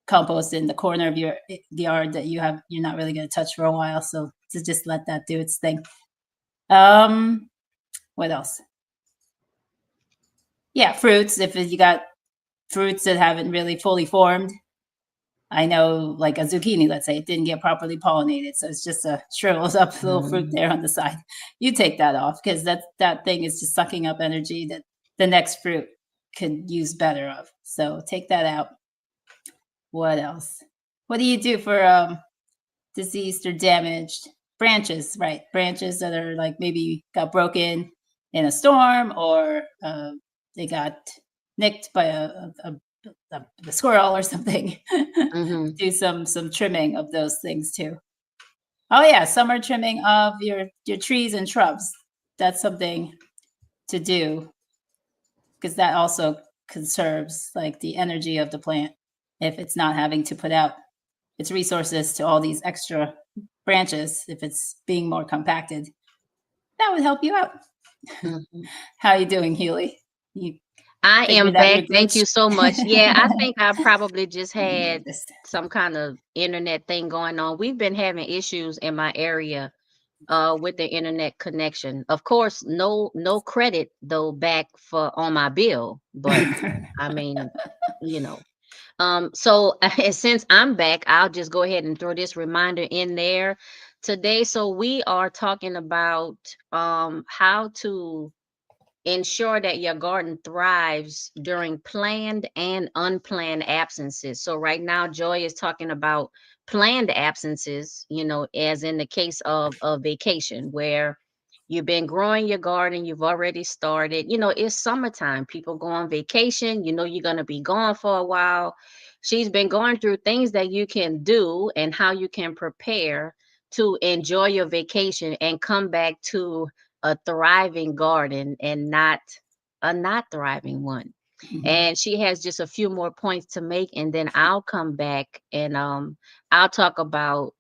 compost in the corner of your yard that you're not really going to touch for a while. So to just let that do its thing. What else? Yeah, fruits. If you got fruits that haven't really fully formed, I know, like a zucchini, let's say, it didn't get properly pollinated, so it's just a shrivels up little fruit there on the side. You take that off because that thing is just sucking up energy that the next fruit could use better of. So take that out. What else? What do you do for diseased or damaged branches? Right, branches that are like maybe got broken in a storm, or they got nicked by a squirrel or something. Mm-hmm. Do some trimming of those things too. Oh yeah, summer trimming of your trees and shrubs. That's something to do because that also conserves like the energy of the plant if it's not having to put out its resources to all these extra branches. If it's being more compacted, that would help you out. Mm-hmm. How you doing, Healy? You I am figured out back. your Thank glitch? you so much. Yeah, I think I probably just had some kind of internet thing going on. We've been having issues in my area with the internet connection. Of course, no credit though back for on my bill, but I mean, you know. So since I'm back, I'll just go ahead and throw this reminder in there today. So we are talking about how to ensure that your garden thrives during planned and unplanned absences. So right now, Joy is talking about planned absences, as in the case of a vacation where you've been growing your garden, you've already started, it's summertime, people go on vacation, you're going to be gone for a while. She's been going through things that you can do and how you can prepare to enjoy your vacation and come back to a thriving garden and not a not thriving one. Mhm. And she has just a few more points to make, and then I'll come back and I'll talk about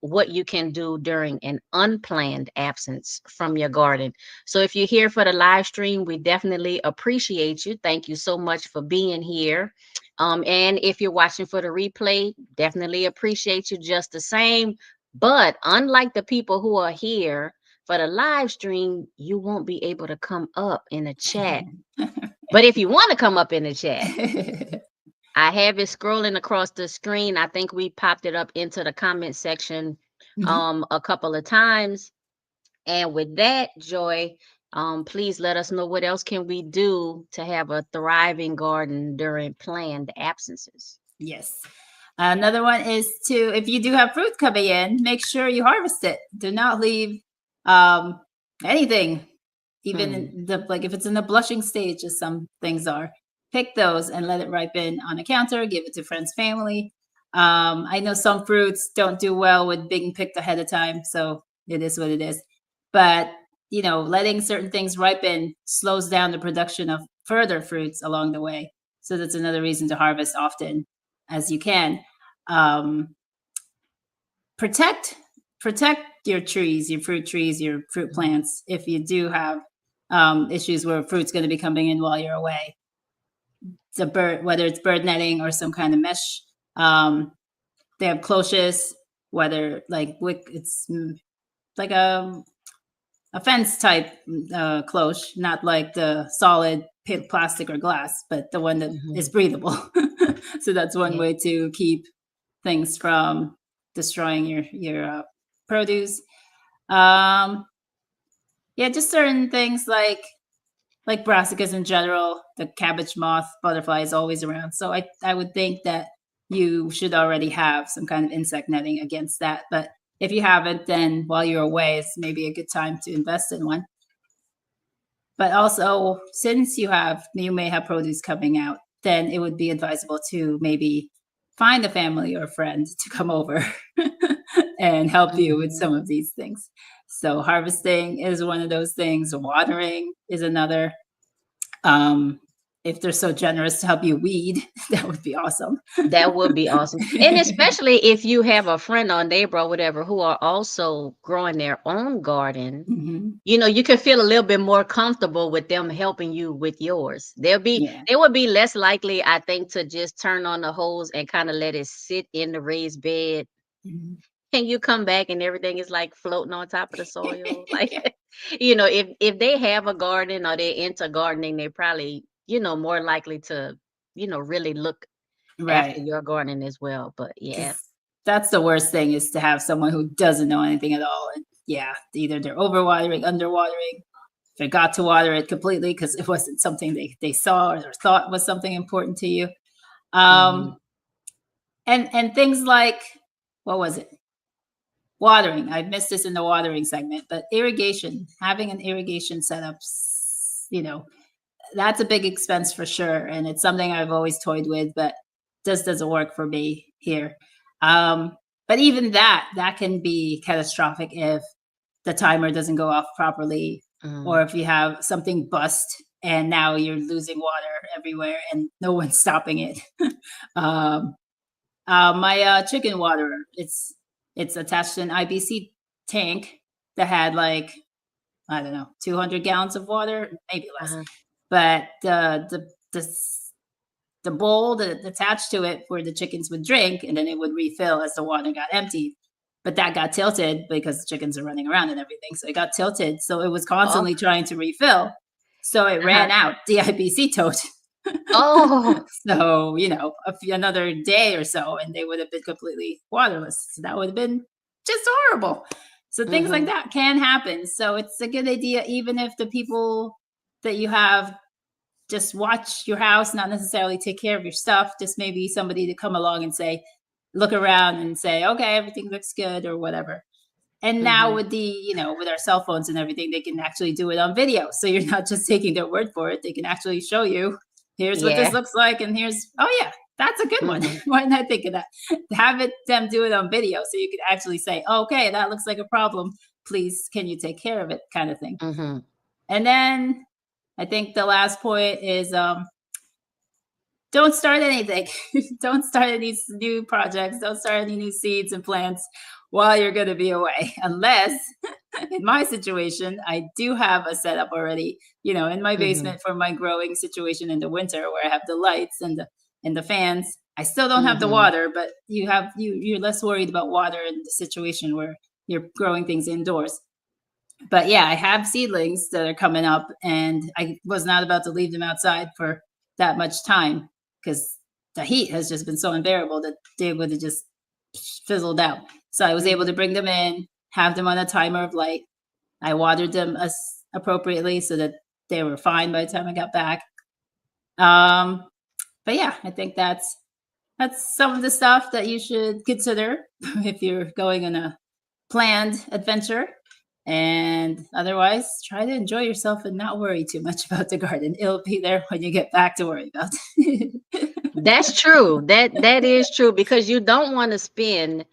what you can do during an unplanned absence from your garden. So if you're here for the live stream, we definitely appreciate you. Thank you so much for being here. And if you're watching for the replay, definitely appreciate you just the same. But unlike the people who are here for the live stream, you won't be able to come up in the chat. But if you want to come up in the chat, I have it scrolling across the screen. I think we popped it up into the comment section Mhm. a couple of times. And with that, Joy, please let us know what else can we do to have a thriving garden during planned absences. Yes. Another one is to, if you do have fruit coming in, make sure you harvest it. Do not leave um, anything, even Hmm. in like if it's in the blushing stage, as some things are. Pick those and let it ripen on a counter. Give it to friends, family. I know some fruits don't do well with being picked ahead of time, so it is what it is. But letting certain things ripen slows down the production of further fruits along the way. So that's another reason to harvest often as you can. Um, protect protect your trees, your fruit trees, your fruit Mhm. plants. If you do have issues where fruit's going to be coming in while you're away, the bird, whether it's bird netting or some kind of mesh. Um, they have cloches, whether like it's like a fence type cloche, not like the solid plastic or glass, but the one that Mhm. is breathable. So that's one Yeah. way to keep things from destroying your produce. Um, yeah, just certain things like brassicas in general. The cabbage moth butterfly is always around, so I would think that you should already have some kind of insect netting against that. But if you haven't, then while you're away, it's maybe a good time to invest in one. But also, since you may have produce coming out, then it would be advisable to maybe find a family or friend to come over and help you with Mhm. some of these things. So harvesting is one of those things. Watering is another. Um, if they're so generous to help you weed, that would be awesome. That would be awesome. And especially if you have a friend or neighbor or whatever who are also growing their own garden, Mhm. you can feel a little bit more comfortable with them helping you with yours. Yeah. they would be less likely, I think, to just turn on the hose and kind of let it sit in the raised bed. Mhm. And you come back and everything is like floating on top of the soil. Like, Yeah. if they have a garden or they're into gardening, they probably, more likely to, really look after Right. your garden as well. But yeah. Because that's the worst thing is to have someone who doesn't know anything at all. And yeah, either they're overwatering, underwatering, forgot to water it completely because it wasn't something they saw or thought was something important to you. Um, Mhm. and things like, what was it? Watering. I missed this in the watering segment, but irrigation, having an irrigation setup, that's a big expense for sure. And it's something I've always toyed with, but just doesn't work for me here. Um, but even that can be catastrophic if the timer doesn't go off properly, or Mhm. if you have something bust and now you're losing water everywhere and no one's stopping it. um, my chicken waterer, it's attached to an IBC tank that had like, I don't know, 200 gallons of water, maybe less. Uh-huh. But the bowl that attached to it where the chickens would drink, and then it would refill as the water got emptied. But that got tilted because the chickens are running around and everything. So it got tilted. So it was Oh. constantly trying to refill. So it Uh-huh. ran out, the IBC tote. Oh. So, another day or so, and they would have been completely waterless. So that would have been just horrible. So things like Mhm. that can happen. So it's a good idea, even if the people that you have just watch your house, not necessarily take care of your stuff, just maybe somebody to come along and say, look around and say, okay, everything looks good or whatever. And now Mhm. with with our cell phones and everything, they can actually do it on video. So you're not just taking their word for it. They can actually show you, here's what this Yeah. looks like, and here's, oh yeah, that's a good one. Mhm. Why didn't I think of that? Have it them do it on video so you can actually say, okay, that looks like a problem. Please, can you take care of it? Kind of thing. Mhm. And then I think the last point is don't start anything. Don't start any new projects. Don't start any new seeds and plants while you're going to be away. Unless, in my situation, I do have a setup already, in my Mhm. basement for my growing situation in the winter where I have the lights and the fans. I still don't have the Mhm. water, but you're less worried about water in the situation where you're growing things indoors. But yeah, I have seedlings that are coming up, and I was not about to leave them outside for that much time because the heat has just been so unbearable that they would have just fizzled out. So I was able to Mhm. bring them in, have them on a timer of light. I watered them as appropriately so that they were fine by the time I got back. Um, but yeah, I think that's some of the stuff that you should consider if you're going on a planned adventure. And otherwise, try to enjoy yourself and not worry too much about the garden. It'll be there when you get back to worry about. That's true. That is true because you don't want to spend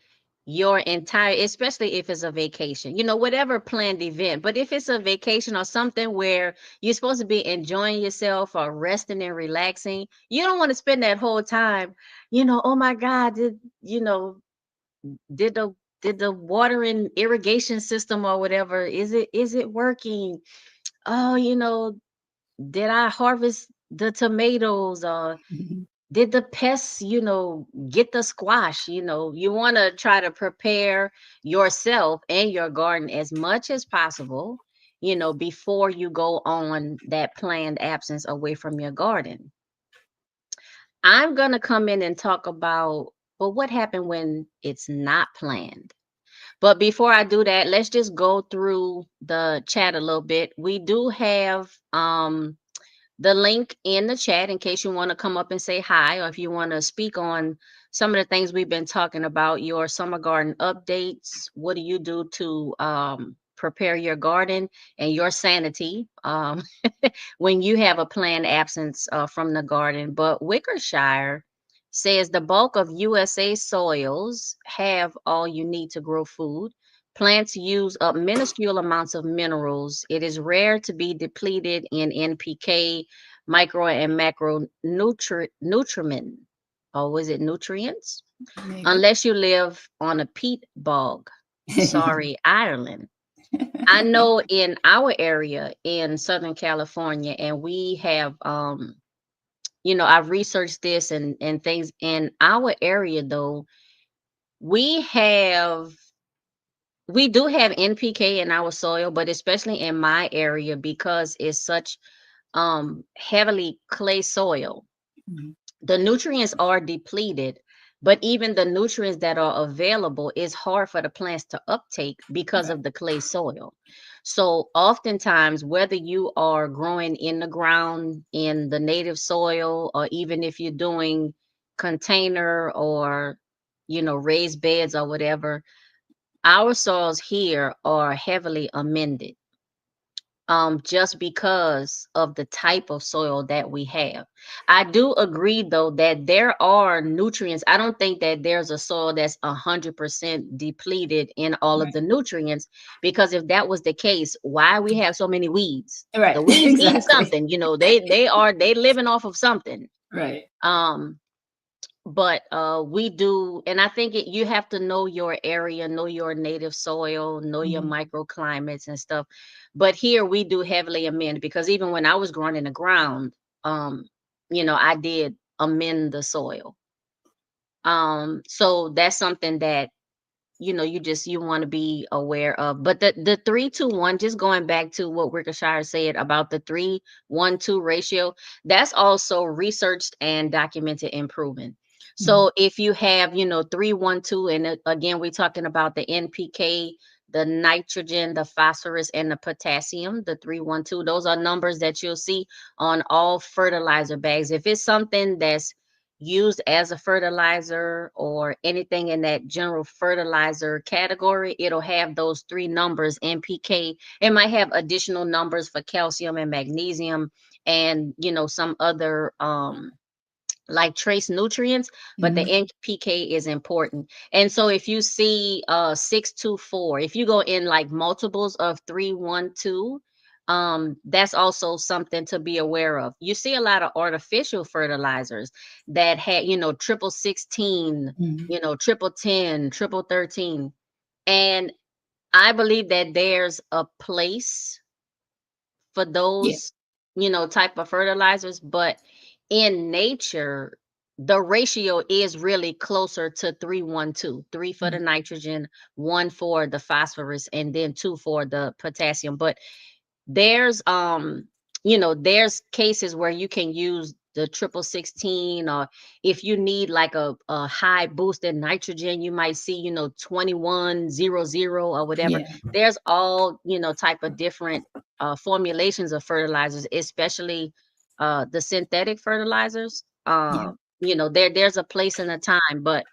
your entire, especially if it's a vacation, whatever planned event. But if it's a vacation or something where you're supposed to be enjoying yourself or resting and relaxing, you don't want to spend that whole time, oh my God, did the did the watering irrigation system or whatever, is it working? Oh, did I harvest the tomatoes? Mhm. Did the pests, get the squash? You want to try to prepare yourself and your garden as much as possible, before you go on that planned absence away from your garden. I'm going to come in and talk about, well, what happened when it's not planned. But before I do that, let's just go through the chat a little bit. We do have the link in the chat in case you want to come up and say hi, or if you want to speak on some of the things we've been talking about, your summer garden updates. What do you do to prepare your garden and your sanity when you have a planned absence from the garden? But Wickershire says the bulk of USA soils have all you need to grow food. Plants use up minuscule amounts of minerals. It is rare to be depleted in NPK, micro and macro nutriment. Oh, was it nutrients? Maybe. Unless you live on a peat bog. Sorry, Ireland. I know in our area in Southern California, and we have I've researched this and things in our area though, we have we do have NPK in our soil, but especially in my area because it's such heavily clay soil, Mhm. the nutrients are depleted, but even the nutrients that are available is hard for the plants to uptake because Right. of the clay soil. So oftentimes, whether you are growing in the ground in the native soil, or even if you're doing container or raised beds or whatever, our soils here are heavily amended, just because of the type of soil that we have. I do agree though that there are nutrients. I don't think that there's a soil that's 100% depleted in all of the Right. nutrients, because if that was the case, why we have so many weeds? Right. The weeds eating Exactly. something, they living off of something. Right. Um but we do, and I think you have to know your area, know your native soil, know your Mhm. microclimates and stuff. But here we do heavily amend, because even when I was growing in the ground, um I did amend the soil. So that's something that you want to be aware of. But the 3-2-1, just going back to what Rickershire said about the 3-1-2 ratio, that's also researched and documented and proven. Mhm. So if you have 3-1-2, and again we're talking about the NPK, the nitrogen, the phosphorus, and the potassium, the 3-1-2, those are numbers that you'll see on all fertilizer bags. If it's something that's used as a fertilizer or anything in that general fertilizer category, it'll have those three numbers, NPK. It might have additional numbers for calcium and magnesium and some other like trace nutrients, but the Mhm. NPK is important. And so if you see 6-2-4, if you go in like multiples of 3-1-2, that's also something to be aware of. You see a lot of artificial fertilizers that had triple 16, Mhm. triple 10, triple 13. And I believe that there's a place for Yeah. those type of fertilizers, but in nature the ratio is really closer to 3-1-2, 3 for the Mhm. nitrogen, 1 for the phosphorus, and then 2 for the potassium. But there's there's cases where you can use the triple 16, or if you need like a high boosted nitrogen, you might see 2100 or whatever. Yeah. There's all type of different formulations of fertilizers, especially the synthetic fertilizers. Yeah. There's a place and a time, but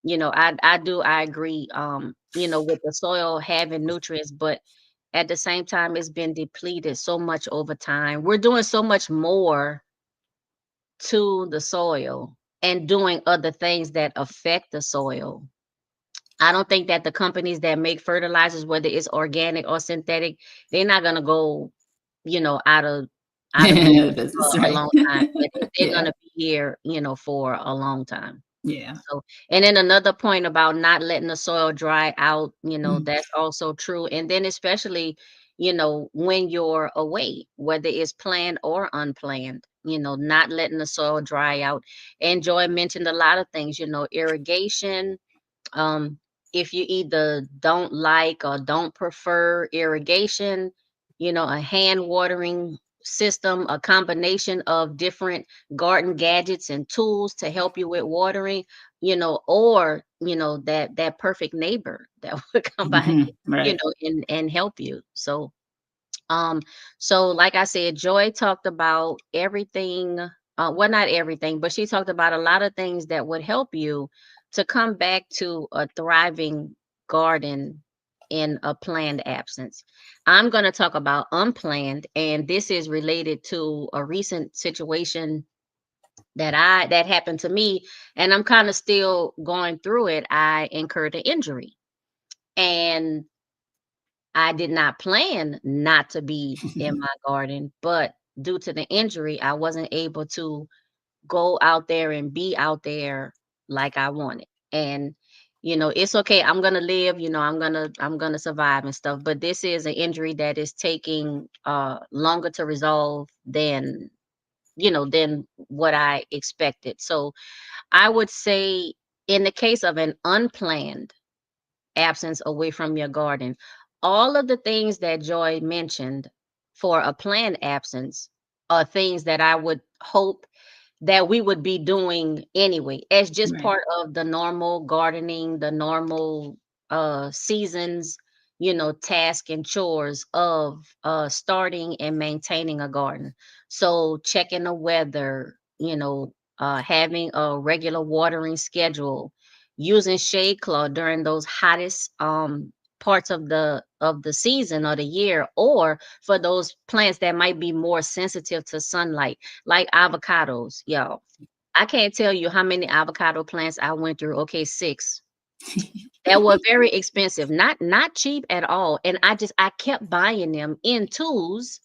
I agree, with the soil having nutrients, but at the same time, it's been depleted so much over time. We're doing so much more to the soil and doing other things that affect the soil. I don't think that the companies that make fertilizers, whether it's organic or synthetic, they're not gonna go, out of business This is for a right. long time. Yeah, they're Yeah. gonna be here, for a long time. Yeah. So, and then another point about not letting the soil dry out, Mm. that's also true. And then especially, when you're away, whether it's planned or unplanned, not letting the soil dry out. And Joy mentioned a lot of things, irrigation, um, if you either don't like or don't prefer irrigation, a hand watering system, a combination of different garden gadgets and tools to help you with watering, or, that perfect neighbor that would come by, Mhm. Right. and help you. Um, so like I said, Joy talked about everything, well, not everything, but she talked about a lot of things that would help you to come back to a thriving garden in a planned absence. I'm going to talk about unplanned, and this is related to a recent situation that happened to me, and I'm kind of still going through it. I incurred an injury, and I did not plan not to be in my garden, but due to the injury, I wasn't able to go out there and be out there like I wanted. And it's okay. I'm going to live, I'm going to survive and stuff, but this is an injury that is taking longer to resolve than what I expected. So, I would say in the case of an unplanned absence away from your garden. All of the things that Joy mentioned for a planned absence are things that I would hope that we would be doing anyway, as just Right. part of the normal gardening, the normal seasons, task and chores of starting and maintaining a garden. So checking the weather, having a regular watering schedule, using shade cloth during those hottest parts of the season or the year, or for those plants that might be more sensitive to sunlight, like avocados, y'all. I can't tell you how many avocado plants I went through. Okay, 6. That were very expensive, not cheap at all. And I kept buying them in twos,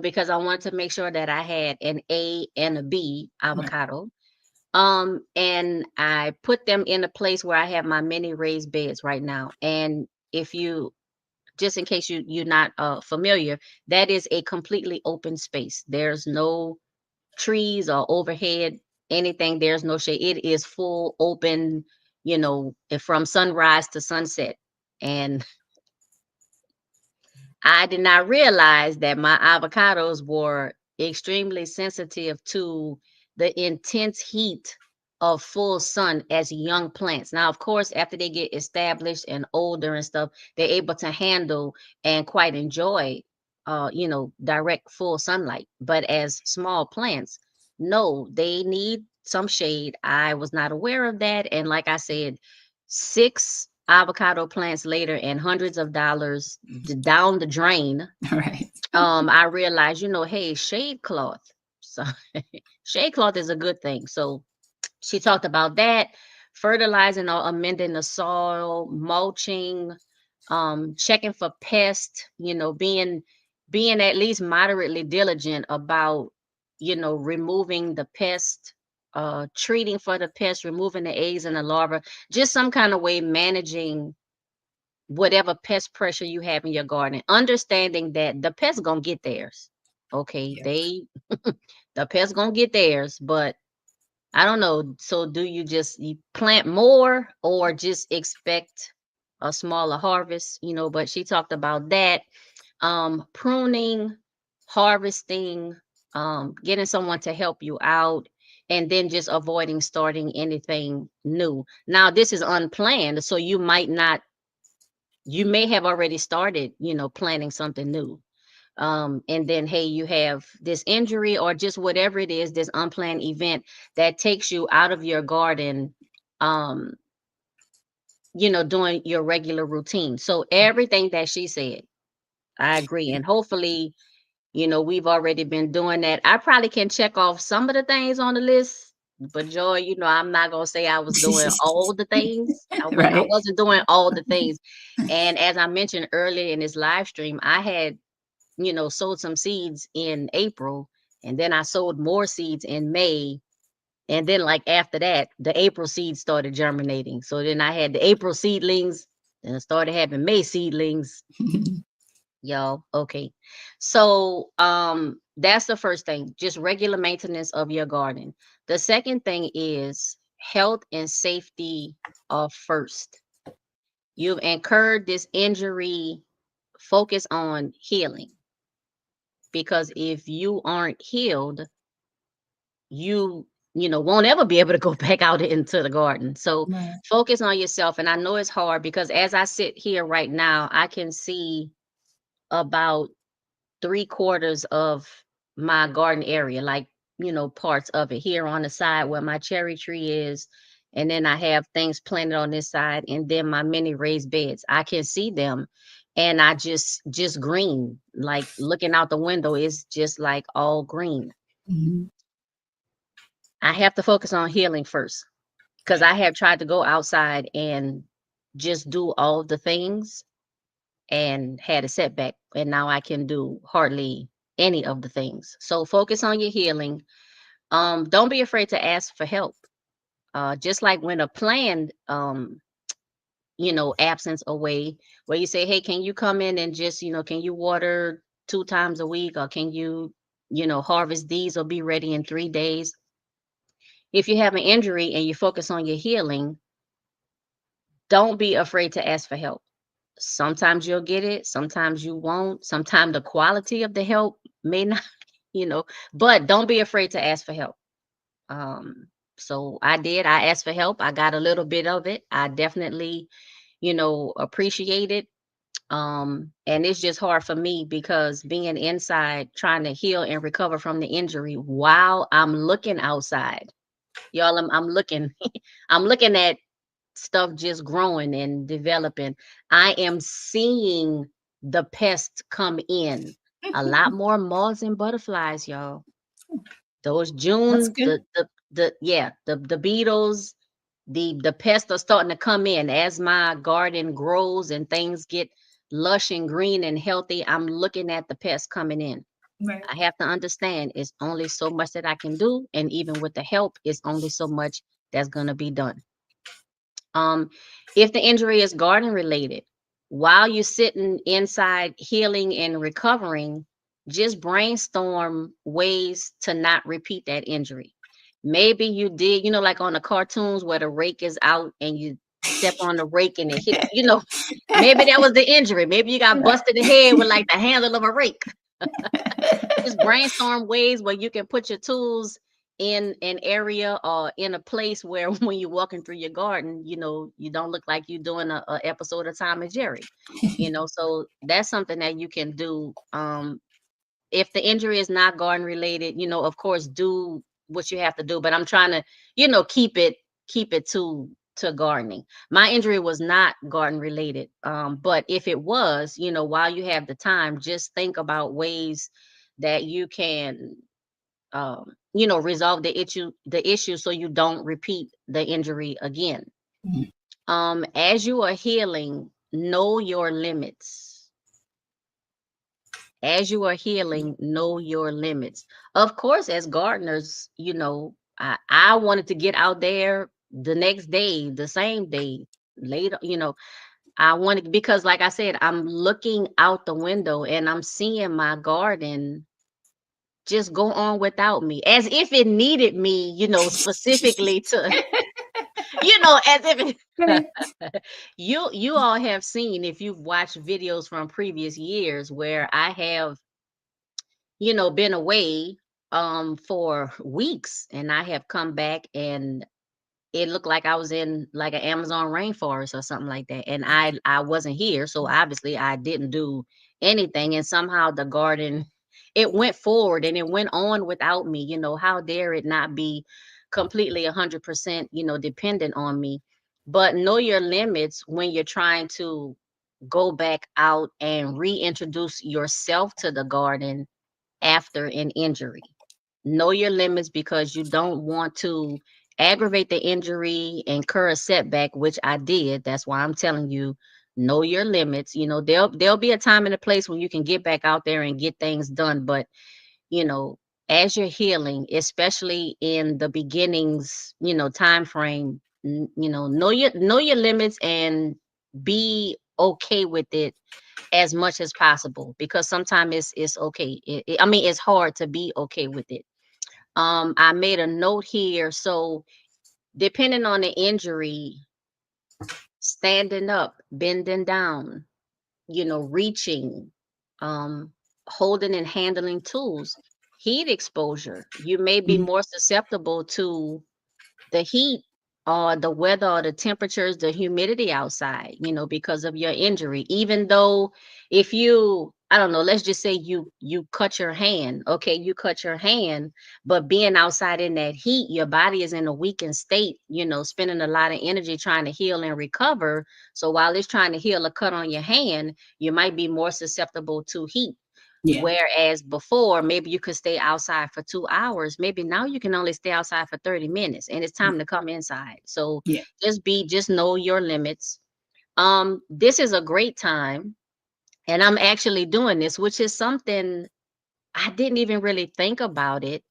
because I wanted to make sure that I had an A and a B Right. avocado. And I put them in a place where I have my mini raised beds right now. And if you just in case you're not familiar, that is a completely open space. There's no trees or overhead anything. There's no shade. It is full open, from sunrise to sunset. And I did not realize that my avocados were extremely sensitive to the intense heat of full sun as young plants. Now, of course, after they get established and older and stuff, they're able to handle and quite enjoy, direct full sunlight. But as small plants, no, they need some shade. I was not aware of that. And like I said, 6 avocado plants later and hundreds of dollars down the drain, Right. I realized, hey, shade cloth. So shade cloth is a good thing. So she talked about that, fertilizing or amending the soil, mulching, checking for pests, being at least moderately diligent about, removing the pest, treating for the pest, removing the eggs and the larvae, just some kind of way managing whatever pest pressure you have in your garden, understanding that the pests gonna get theirs. Okay, Yes. the pests gonna get theirs, but I don't know. So do you plant more or just expect a smaller harvest? But she talked about that. Pruning, harvesting, getting someone to help you out, and then just avoiding starting anything new. Now, this is unplanned, so you may have already started, planning something new. And then, hey, you have this injury or just whatever it is, this unplanned event that takes you out of your garden, um, doing your regular routine. So everything that she said, I agree. Yeah. And hopefully, we've already been doing that. I probably can check off some of the things on the list, but Joy, I'm not gonna say I was doing all the things. I Right. wasn't doing all the things. And as I mentioned earlier in this live stream, I had, sowed some seeds in April, and then I sowed more seeds in May, And then like after that, the April seeds started germinating. So then I had the April seedlings, and I started having May seedlings. Y'all, okay. So that's the first thing, just regular maintenance of your garden. The second thing is health and safety of first. You've incurred this injury, focus on healing, because if you aren't healed, you won't ever be able to go back out into the garden. So Right. focus on yourself. And I know it's hard because as I sit here right now, I can see about 3/4 of my garden area, like, parts of it here on the side where my cherry tree is. And then I have things planted on this side, and then my mini raised beds. I can see them, and I just green. Like looking out the window is just like all green. Mhm. I have to focus on healing first, because I have tried to go outside and just do all the things and had a setback, and now I can do hardly any of the things. So focus on your healing. Don't be afraid to ask for help. Just like when a planned absence away, where you say, hey, can you come in and just, can you water 2 times a week, or can you, harvest these or be ready in 3 days? If you have an injury and you focus on your healing, don't be afraid to ask for help. Sometimes you'll get it, sometimes you won't. Sometimes the quality of the help may not, you know, but don't be afraid to ask for help. So I did, I asked for help. I got a little bit of it. I definitely, appreciate it. And it's just hard for me because being inside trying to heal and recover from the injury while I'm looking outside. Y'all, I'm looking, I'm looking at stuff just growing and developing. I am seeing the pests come in. A lot more moths and butterflies, y'all. Those That's June, good. the beetles, the pests are starting to come in as my garden grows and things get lush and green and healthy. I'm looking at the pests coming in. Right. I have to understand it's only so much that I can do, and even with the help, it's only so much that's gonna be done. Um, if the injury is garden related, while you're sitting inside healing and recovering, just brainstorm ways to not repeat that injury. Maybe you did, like on the cartoons where the rake is out and you step on the rake and it hit, maybe that was the injury. Maybe you got busted the head with like the handle of a rake. Just brainstorm ways where you can put your tools in an area or in a place where when you're walking through your garden, you don't look like you're doing a episode of Tom and Jerry. So that's something that you can do. If the injury is not garden related, of course, do what you have to do. But I'm trying to, keep it to gardening. My injury was not garden related. But if it was, while you have the time, just think about ways that you can resolve the issue so you don't repeat the injury again. Mhm. As you are healing, know your limits. As you are healing, know your limits. Of course, as gardeners, I wanted to get out there the next day, the same day, later, I wanted, because like I said, I'm looking out the window and I'm seeing my garden just go on without me, as if it needed me, specifically to, as if Right. you all have seen, if you've watched videos from previous years where I have, been away for weeks, and I have come back and it looked like I was in like an Amazon rainforest or something like that. And I wasn't here, so obviously I didn't do anything. And somehow the garden, it went forward and it went on without me. How dare it not be completely 100%, dependent on me? But know your limits when you're trying to go back out and reintroduce yourself to the garden after an injury. Know your limits because you don't want to aggravate the injury, incur a setback, which I did. That's why I'm telling you, know your limits. There'll be a time and a place when you can get back out there and get things done, but you know, as you're healing, especially in the beginnings, time frame, know your limits and be okay with it as much as possible, because sometimes it's okay. I mean, it's hard to be okay with it. I made a note here. So depending on the injury, standing up, bending down, reaching, um, holding and handling tools, heat exposure, you may be Mhm. more susceptible to the heat or the weather or the temperatures, the humidity outside, because of your injury. Even though if you, I don't know, let's just say you cut your hand. Okay, you cut your hand, but being outside in that heat, your body is in a weakened state, spending a lot of energy trying to heal and recover. So while it's trying to heal a cut on your hand, you might be more susceptible to heat. Yeah. Whereas before, maybe you could stay outside for 2 hours. Maybe now you can only stay outside for 30 minutes and it's time to come inside. So Yeah. just know your limits. This is a great time. And I'm actually doing this, which is something I didn't even really think about it,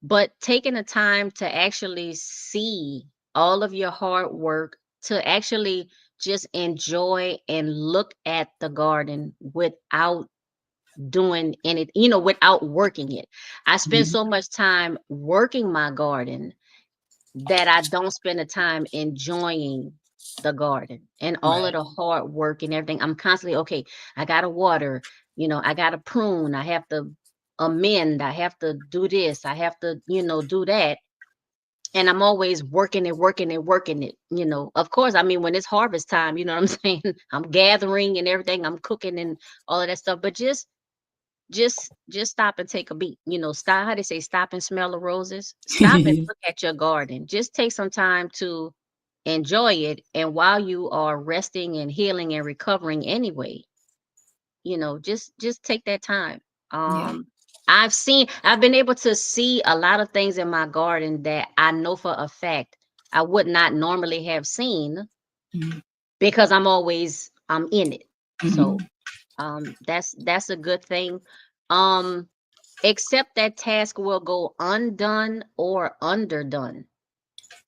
but taking the time to actually see all of your hard work, to actually just enjoy and look at the garden without doing any, without working it. I spend Mhm. so much time working my garden that I don't spend the time enjoying the garden and all of Right. the hard work and everything. I'm constantly, okay, I gotta water, I gotta prune, I have to amend, I have to do this, I have to, do that. And I'm always working and working and working it. Of course, I mean, when it's harvest time, you know what I'm saying? I'm gathering and everything, I'm cooking and all of that stuff, but just stop and take a beat. Stop, how they say, stop and smell the roses. Stop and look at your garden. Just take some time to enjoy it. And while you are resting and healing and recovering anyway, just take that time. Yeah. um I've been able to see a lot of things in my garden that I know for a fact I would not normally have seen, Mhm. because I'm in it. So Mhm. that's a good thing. um Except that task will go undone or underdone.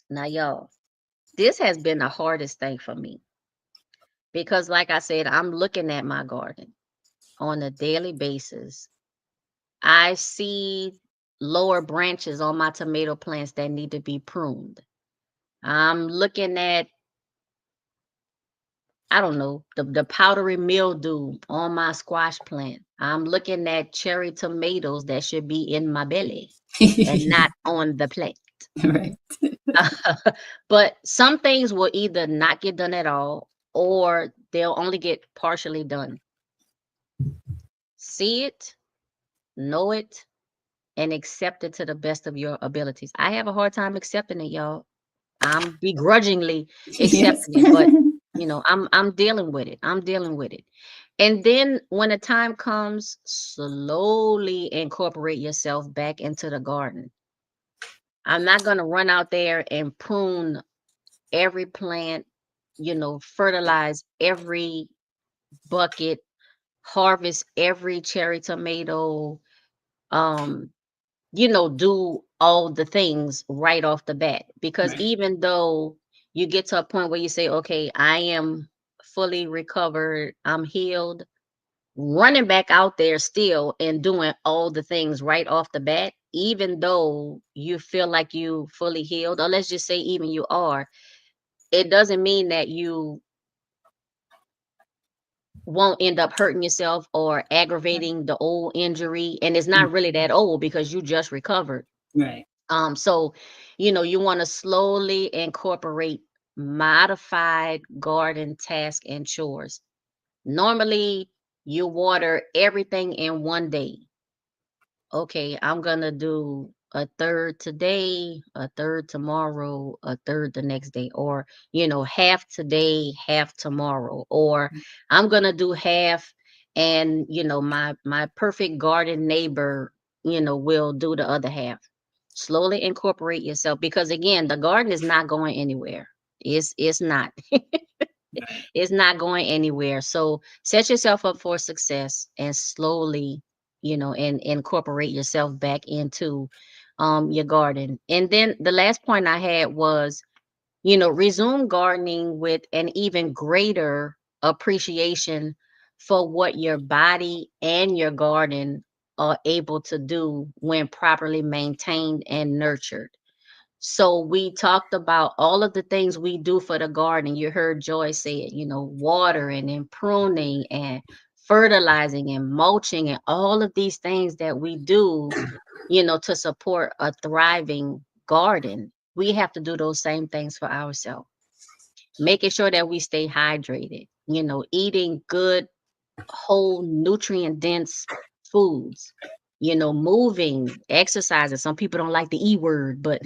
Now, y'all, this has been the hardest thing for me, because, like I said, I'm looking at my garden on a daily basis. I see lower branches on my tomato plants that need to be pruned. I'm looking at, I don't know, the powdery mildew on my squash plant. I'm looking at cherry tomatoes that should be in my belly and not on the plant. Right. But some things will either not get done at all or they'll only get partially done. See it, know it, and accept it to the best of your abilities. I have a hard time accepting it, y'all. I'm begrudgingly Yes. accepting it, but I'm dealing with it. I'm dealing with it. And then when the time comes, slowly incorporate yourself back into the garden. I'm not going to run out there and prune every plant, fertilize every bucket, harvest every cherry tomato, um, do all the things right off the bat. Because Right. even though you get to a point where you say, okay, I am fully recovered, I'm healed, running back out there still and doing all the things right off the bat, even though you feel like you fully healed, or let's just say even you are, it doesn't mean that you won't end up hurting yourself or aggravating the old injury, and it's not really that old because you just recovered. Right. So you want to slowly incorporate modified garden tasks and chores. Normally you water everything in one day. Okay, I'm gonna do a third today, a third tomorrow, a third the next day, or half today, half tomorrow, or I'm gonna do half, and my perfect garden neighbor, will do the other half. Slowly incorporate yourself, because again, the garden is not going anywhere. It's not. Right. It's not going anywhere. So set yourself up for success and slowly. and incorporate yourself back into your garden. And then the last point I had was, resume gardening with an even greater appreciation for what your body and your garden are able to do when properly maintained and nurtured. So we talked about all of the things we do for the garden. You heard Joy say it, watering and pruning and fertilizing and mulching and all of these things that we do, to support a thriving garden. We have to do those same things for ourselves. Making sure that we stay hydrated, eating good whole nutrient dense foods, moving, exercising. Some people don't like the E word, but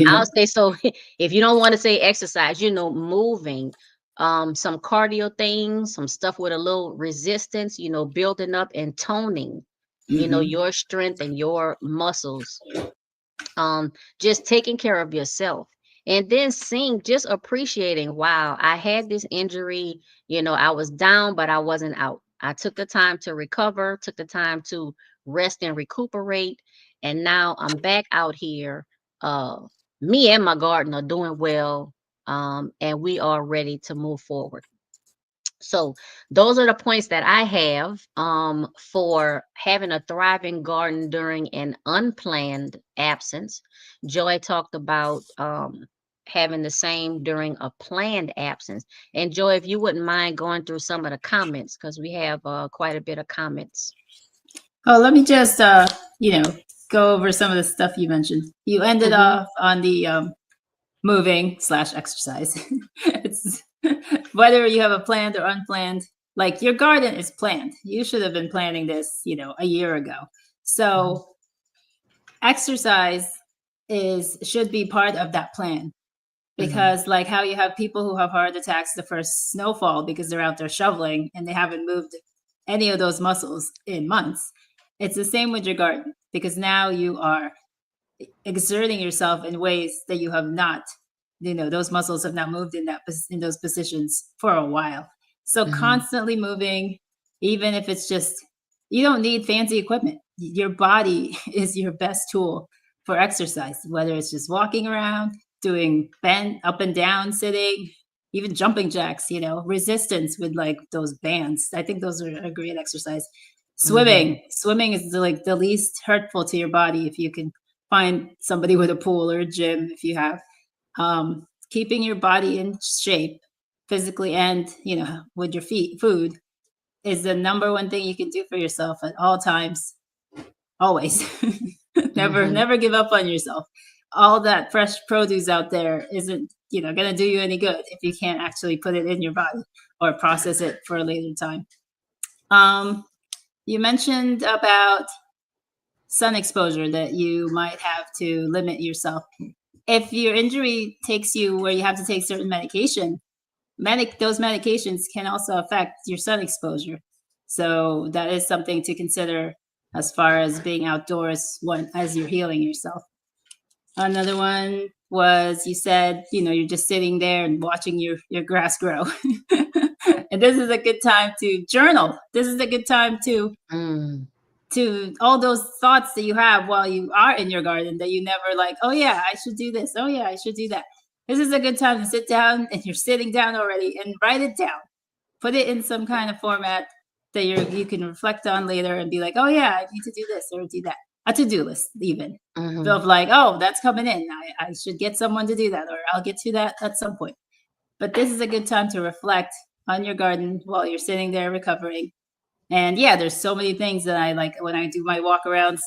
I'll say so. If you don't want to say exercise, moving, some cardio things, some stuff with a little resistance, building up and toning, Hmm. your strength and your muscles, just taking care of yourself. And then seeing, just appreciating, wow, I had this injury, I was down but I wasn't out. I took the time to recover, took the time to rest and recuperate, and now I'm back out here. uh Me and my garden are doing well, and we are ready to move forward. So those are the points that I have, for having a thriving garden during an unplanned absence. Joy talked about, having the same during a planned absence. And Joy, if you wouldn't mind going through some of the comments, because we have quite a bit of comments. Oh, let me just go over some of the stuff you mentioned. You ended Mm-hmm. off on the moving slash exercise. It's whether you have a planned or unplanned. Like your garden is planned. You should have been planning this, a year ago. So exercise is should be part of that plan, Mm-hmm. because like how you have people who have heart attacks the first snowfall because they're out there shoveling and they haven't moved any of those muscles in months. It's the same with your garden, because now you are exerting yourself in ways that you have not, those muscles have not moved in those positions for a while. So Mm-hmm. constantly moving, even if it's just, you don't need fancy equipment. Your body is your best tool for exercise, whether it's just walking around, doing bend up and down sitting, even jumping jacks, resistance with like those bands. I think those are a great exercise. Mm-hmm. Swimming is like the least hurtful to your body if you can find somebody with a pool or a gym. If you have, keeping your body in shape physically and with your feet food is the number one thing you can do for yourself at all times, always. never Mm-hmm. never give up on yourself. All that fresh produce out there isn't going to do you any good if you can't actually put it in your body or process it for a later time. um you mentioned about sun exposure, that you might have to limit yourself. If your injury takes you where you have to take certain medication, those medications can also affect your sun exposure. So that is something to consider as far as being outdoors as you're healing yourself. Another one was, you said, you're just sitting there and watching your grass grow. And this is a good time to journal. This is a good time Mm-hmm. to all those thoughts that you have while you are in your garden that you never like, oh yeah, I should do this, oh yeah, I should do that. This is a good time to sit down, and you're sitting down already, and write it down. Put it in some kind of format that you can reflect on later and be like, oh yeah, I need to do this or do that. A to-do list, even Mm-hmm. of like, oh, that's coming in, I should get someone to do that, or I'll get to that at some point. But this is a good time to reflect on your garden while you're sitting there recovering. And yeah, there's so many things that I like when I do my walk arounds,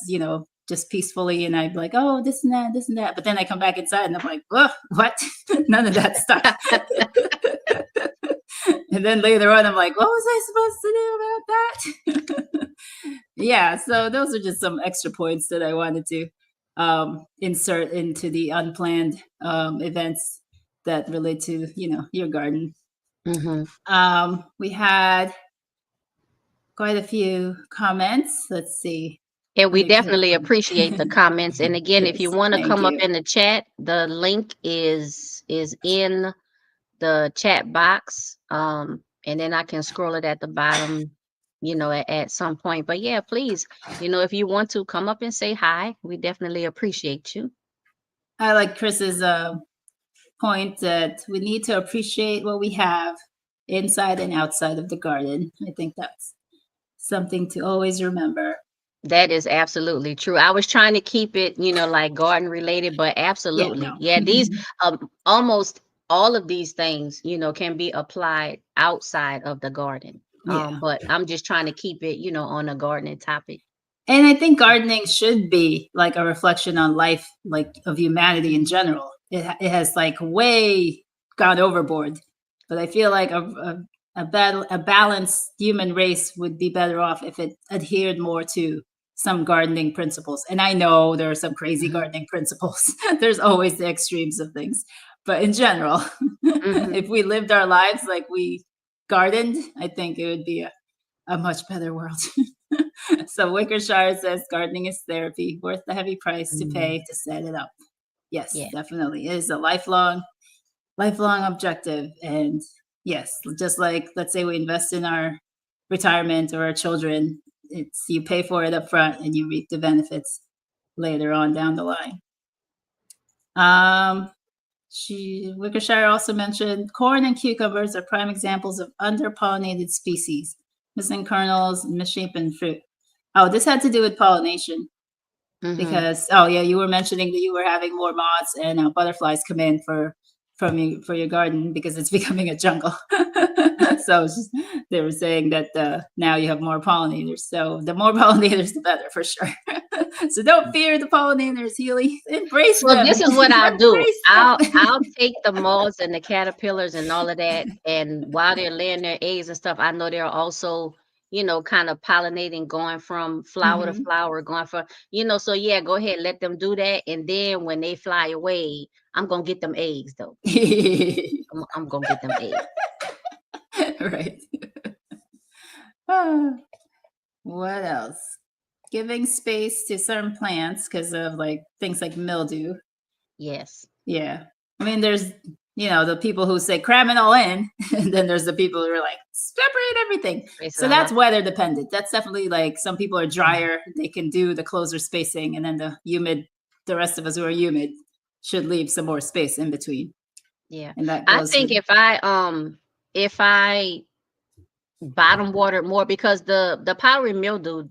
just peacefully, and I'd be like, oh, this and that, this and that. But then I come back inside and I'm like, oh, what? None of that stuff. And then later on, I'm like, what was I supposed to do about that? Yeah, so those are just some extra points that I wanted to insert into the unplanned events that relate to, your garden. Mm-hmm. We had quite a few comments. Let's see. And Let we me click definitely on. appreciate the comments. And again, if you Yes, want to thank come up you. in the chat, the link is in the chat box. And then I can scroll it at the bottom. at some point. But yeah, please, if you want to come up and say hi, we definitely appreciate you. I like Chris's point that we need to appreciate what we have inside and outside of the garden. I think that's something to always remember. That is absolutely true. I was trying to keep it, like garden related, but Yeah, absolutely. no. Yeah, these almost all of these things, can be applied outside of the garden. Yeah. But I'm just trying to keep it, on a gardening topic. And I think gardening should be like a reflection on life, like of humanity in Mhm. general. It has like way gone overboard, but I feel like a balanced human race would be better off if it adhered more to some gardening principles. And I know there are some crazy Mhm. gardening principles. There's always the extremes of things, but in general, Mhm. if we lived our lives like we gardened, I think it would be a much better world. So Wickershire says gardening is therapy, worth the heavy price to Mhm. pay to set it up. Yes, Yeah. definitely. It is a lifelong objective. And yes, just like let's say we invest in our retirement or our children, it's you pay for it up front and you reap the benefits later on down the line. Um, Wickershire also mentioned corn and cucumbers are prime examples of underpollinated species, missing kernels and misshapen fruit. Oh, this had to do with pollination Mhm. because oh yeah, you were mentioning that you were having more moths and butterflies come in for your garden because it's becoming a jungle. So they were saying that now you have more pollinators. So the more pollinators, the better for sure. So don't fear the pollinators, Healy. Embrace Well, them. this is what I'll do. Embrace I'll them. take the moths and the caterpillars and all of that, and while they're laying their eggs and stuff, I know they're also, kind of pollinating, going from flower to Mhm. flower, going from, so yeah, go ahead, let them do that, and then when they fly away, I'm gonna get them eggs though. I'm gonna get them eggs. Right. Ah, what else? Giving space to certain plants because of like things like mildew. Yes. Yeah. I mean, there's, the people who say cram it all in, and then there's the people who are like, separate everything. Space it So all that's out. weather dependent. That's definitely like some people are Mhm. drier, they can do the closer spacing, and then the rest of us who are humid should leave some more space in between. Yeah. And that I goes think with, if I bottom watered more, because the powdery mildew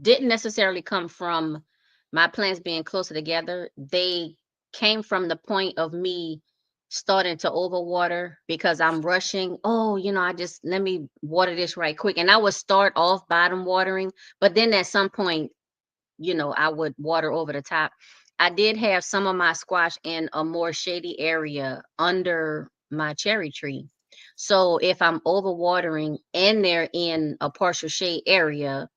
didn't necessarily come from my plants being closer together. They came from the point of me starting to overwater because I'm rushing. Oh, I just let me water this right quick. And I would start off bottom watering, but then at some point, I would water over the top. I did have some of my squash in a more shady area under my cherry tree. So if I'm overwatering and they're in a partial shade area,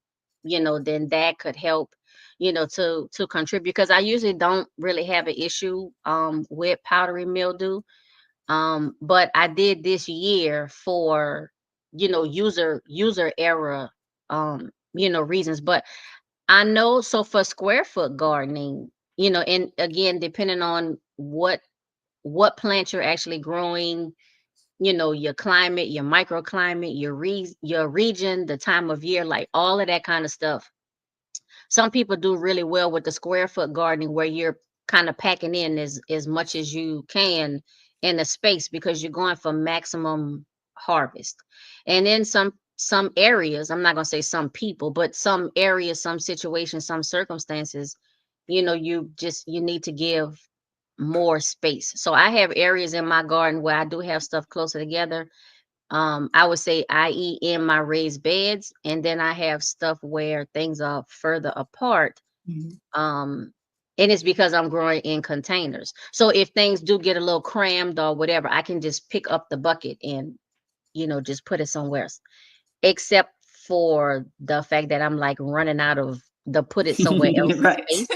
then that could help, to contribute, because I usually don't really have an issue with powdery mildew. But I did this year for, user error reasons. But I know, so for square foot gardening, and again, depending on what plant you're actually growing, your climate, your microclimate, your region, the time of year, like all of that kind of stuff. Some people do really well with the square foot gardening, where you're kind of packing in as much as you can in the space, because you're going for maximum harvest. And in some areas, I'm not going to say some people, but some areas, some situations, some circumstances, you need to give more space. So I have areas in my garden where I do have stuff closer together. I would say, i.e., in my raised beds, and then I have stuff where things are further apart. Mhm. Um, and it's because I'm growing in containers. So if things do get a little crammed or whatever, I can just pick up the bucket and, just put it somewhere else. Except for the fact that I'm like running out of the put it somewhere else Right. space.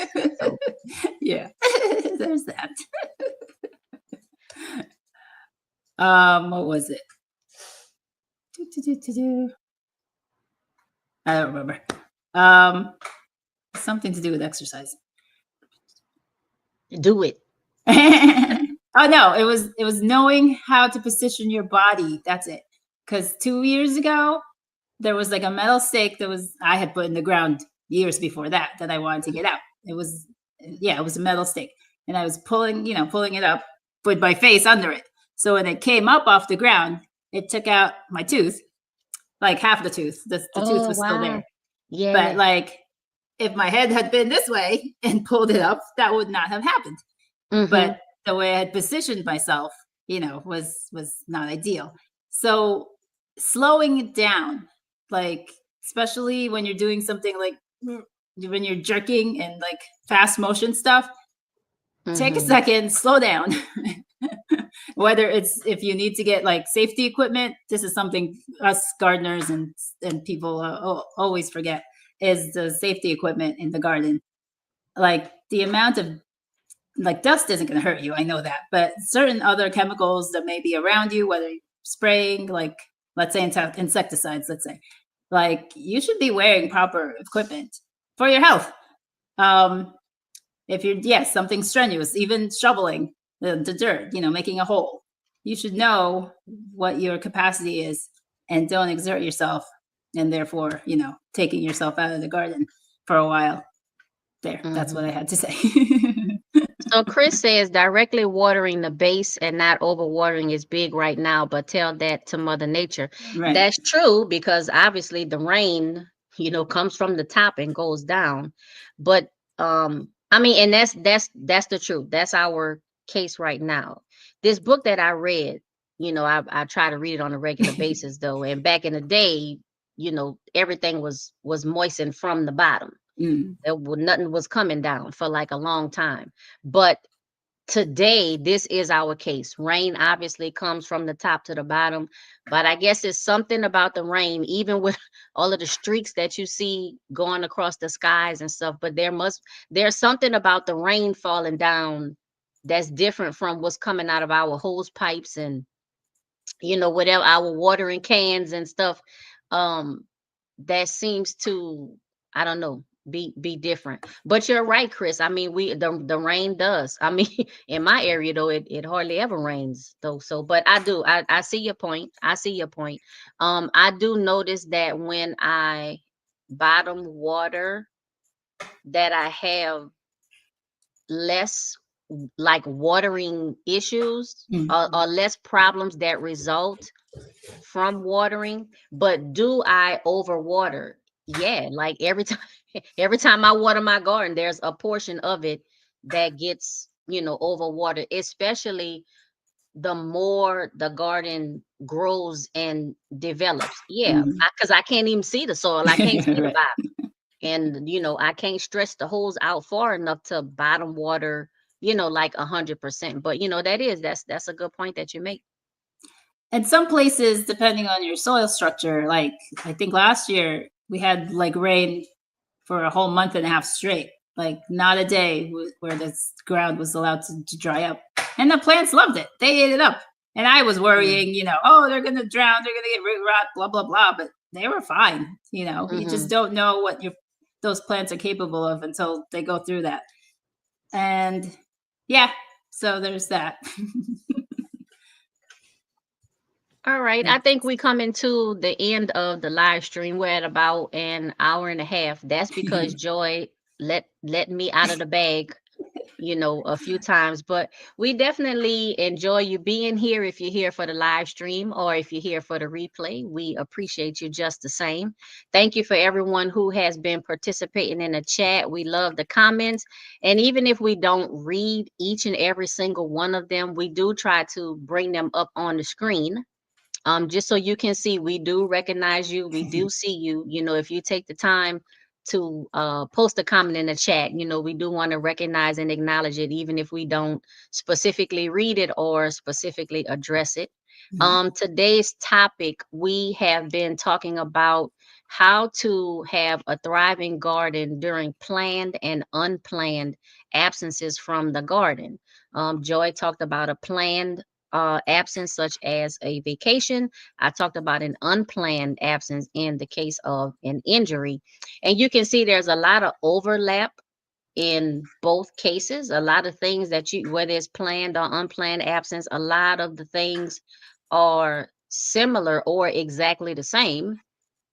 So Yeah. There's that. What was it? I don't remember. Um, something to do with exercise. do it. Oh no, it was knowing how to position your body. That's it. Because 2 years ago, there was like a metal stake that was I had put in the ground years before that I wanted to get out. It was yeah, it was a metal stake. And I was pulling it up with my face under it. So when it came up off the ground, it took out my tooth, like half the tooth. The tooth Oh, was still wow. there. But Yeah. like if my head had been this way and pulled it up, that would not have happened. But Mhm. the way I had positioned myself, was not ideal. So slowing it down, like especially when you're doing something like when you're jerking and like fast motion stuff, take a Mhm. second, slow down. Whether it's if you need to get like safety equipment, this is something us gardeners and people always forget is the safety equipment in the garden. Like the amount of like dust isn't going to hurt you, I know that, but certain other chemicals that may be around you, whether you're spraying, like let's say insecticides, let's say, like you should be wearing proper equipment for your health. Um, if you're yes, something strenuous, even shoveling the dirt, making a hole, you should know what your capacity is and don't exert yourself, and therefore, taking yourself out of the garden for a while. There, that's what I Mhm. had to say. So Chris says directly watering the base and not overwatering is big right now, but tell that to Mother Nature. Right. That's true because obviously the rain, comes from the top and goes down. But I mean, and that's the truth. That's our case right now. This book that I read, I try to read it on a regular basis though. And back in the day, everything was moistened from the bottom. Mm, Nothing was coming down for like a long time. But today, this is our case. Rain obviously comes from the top to the bottom, but I guess it's something about the rain, even with all of the streaks that you see going across the skies and stuff. But there's something about the rain falling down that's different from what's coming out of our hose pipes and whatever our watering cans and stuff. Um, that seems to, I don't know, be different. But you're right, Chris. I mean, the rain does. I mean, in my area though, it hardly ever rains though. So, but I see your point. I see your point. I do notice that when I bottom water, that I have less like watering issues, mm, or less problems that result from watering. But do I overwater? Yeah, like every time every time I water my garden, there's a portion of it that gets, overwatered, especially the more the garden grows and develops. Yeah, mm. because I can't even see the soil. I can't see the Right. bottom. And I can't stretch the hose out far enough to bottom water, like 100%. But that's a good point that you make. And some places, depending on your soil structure, like I think last year we had like rain for a whole month and a half straight, like not a day where the ground was allowed to dry up. And the plants loved it. They ate it up. And I was Mm. worrying, oh, they're going to drown, they're going to get root rot, blah, blah, blah. But they were fine. You just Mm-hmm. don't know what those plants are capable of until they go through that. And yeah, so there's that. All right. I think we come into the end of the live stream. We're at about an hour and a half. That's because Joy let me out of the bag, a few times. But we definitely enjoy you being here if you're here for the live stream or if you're here for the replay. We appreciate you just the same. Thank you for everyone who has been participating in the chat. We love the comments. And even if we don't read each and every single one of them, we do try to bring them up on the screen, just so you can see we do recognize you, we do see you. If you take the time to post a comment in the chat, we do want to recognize and acknowledge it, even if we don't specifically read it or specifically address it. Today's topic, we have been talking about how to have a thriving garden during planned and unplanned absences from the garden. Joy talked about a planned absence, such as a vacation. I talked about an unplanned absence in the case of an injury. And you can see there's a lot of overlap in both cases. A lot of things whether it's planned or unplanned absence, a lot of the things are similar or exactly the same.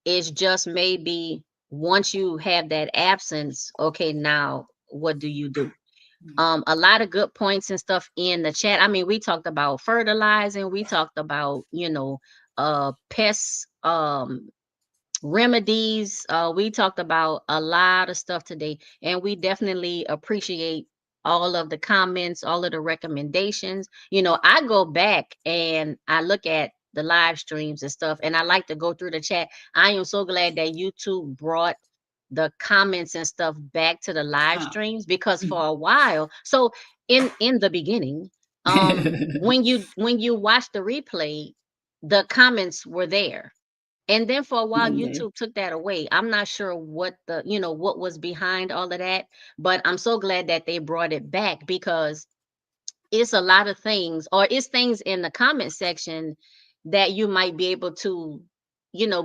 It's just maybe once you have that absence, okay, now what do you do? A lot of good points and stuff in the chat. I mean, we talked about fertilizing, we talked about, pests, remedies. We talked about a lot of stuff today, and we definitely appreciate all of the comments, all of the recommendations. I go back and I look at the live streams and stuff, and I like to go through the chat. I am so glad that YouTube brought the comments and stuff back to the live Oh. streams, because for a while, so in the beginning, when you watch the replay, the comments were there, and then for a while, Okay. YouTube took that away. I'm not sure what was behind all of that, but I'm so glad that they brought it back, because it's a lot of things, or it's things in the comment section that you might be able to,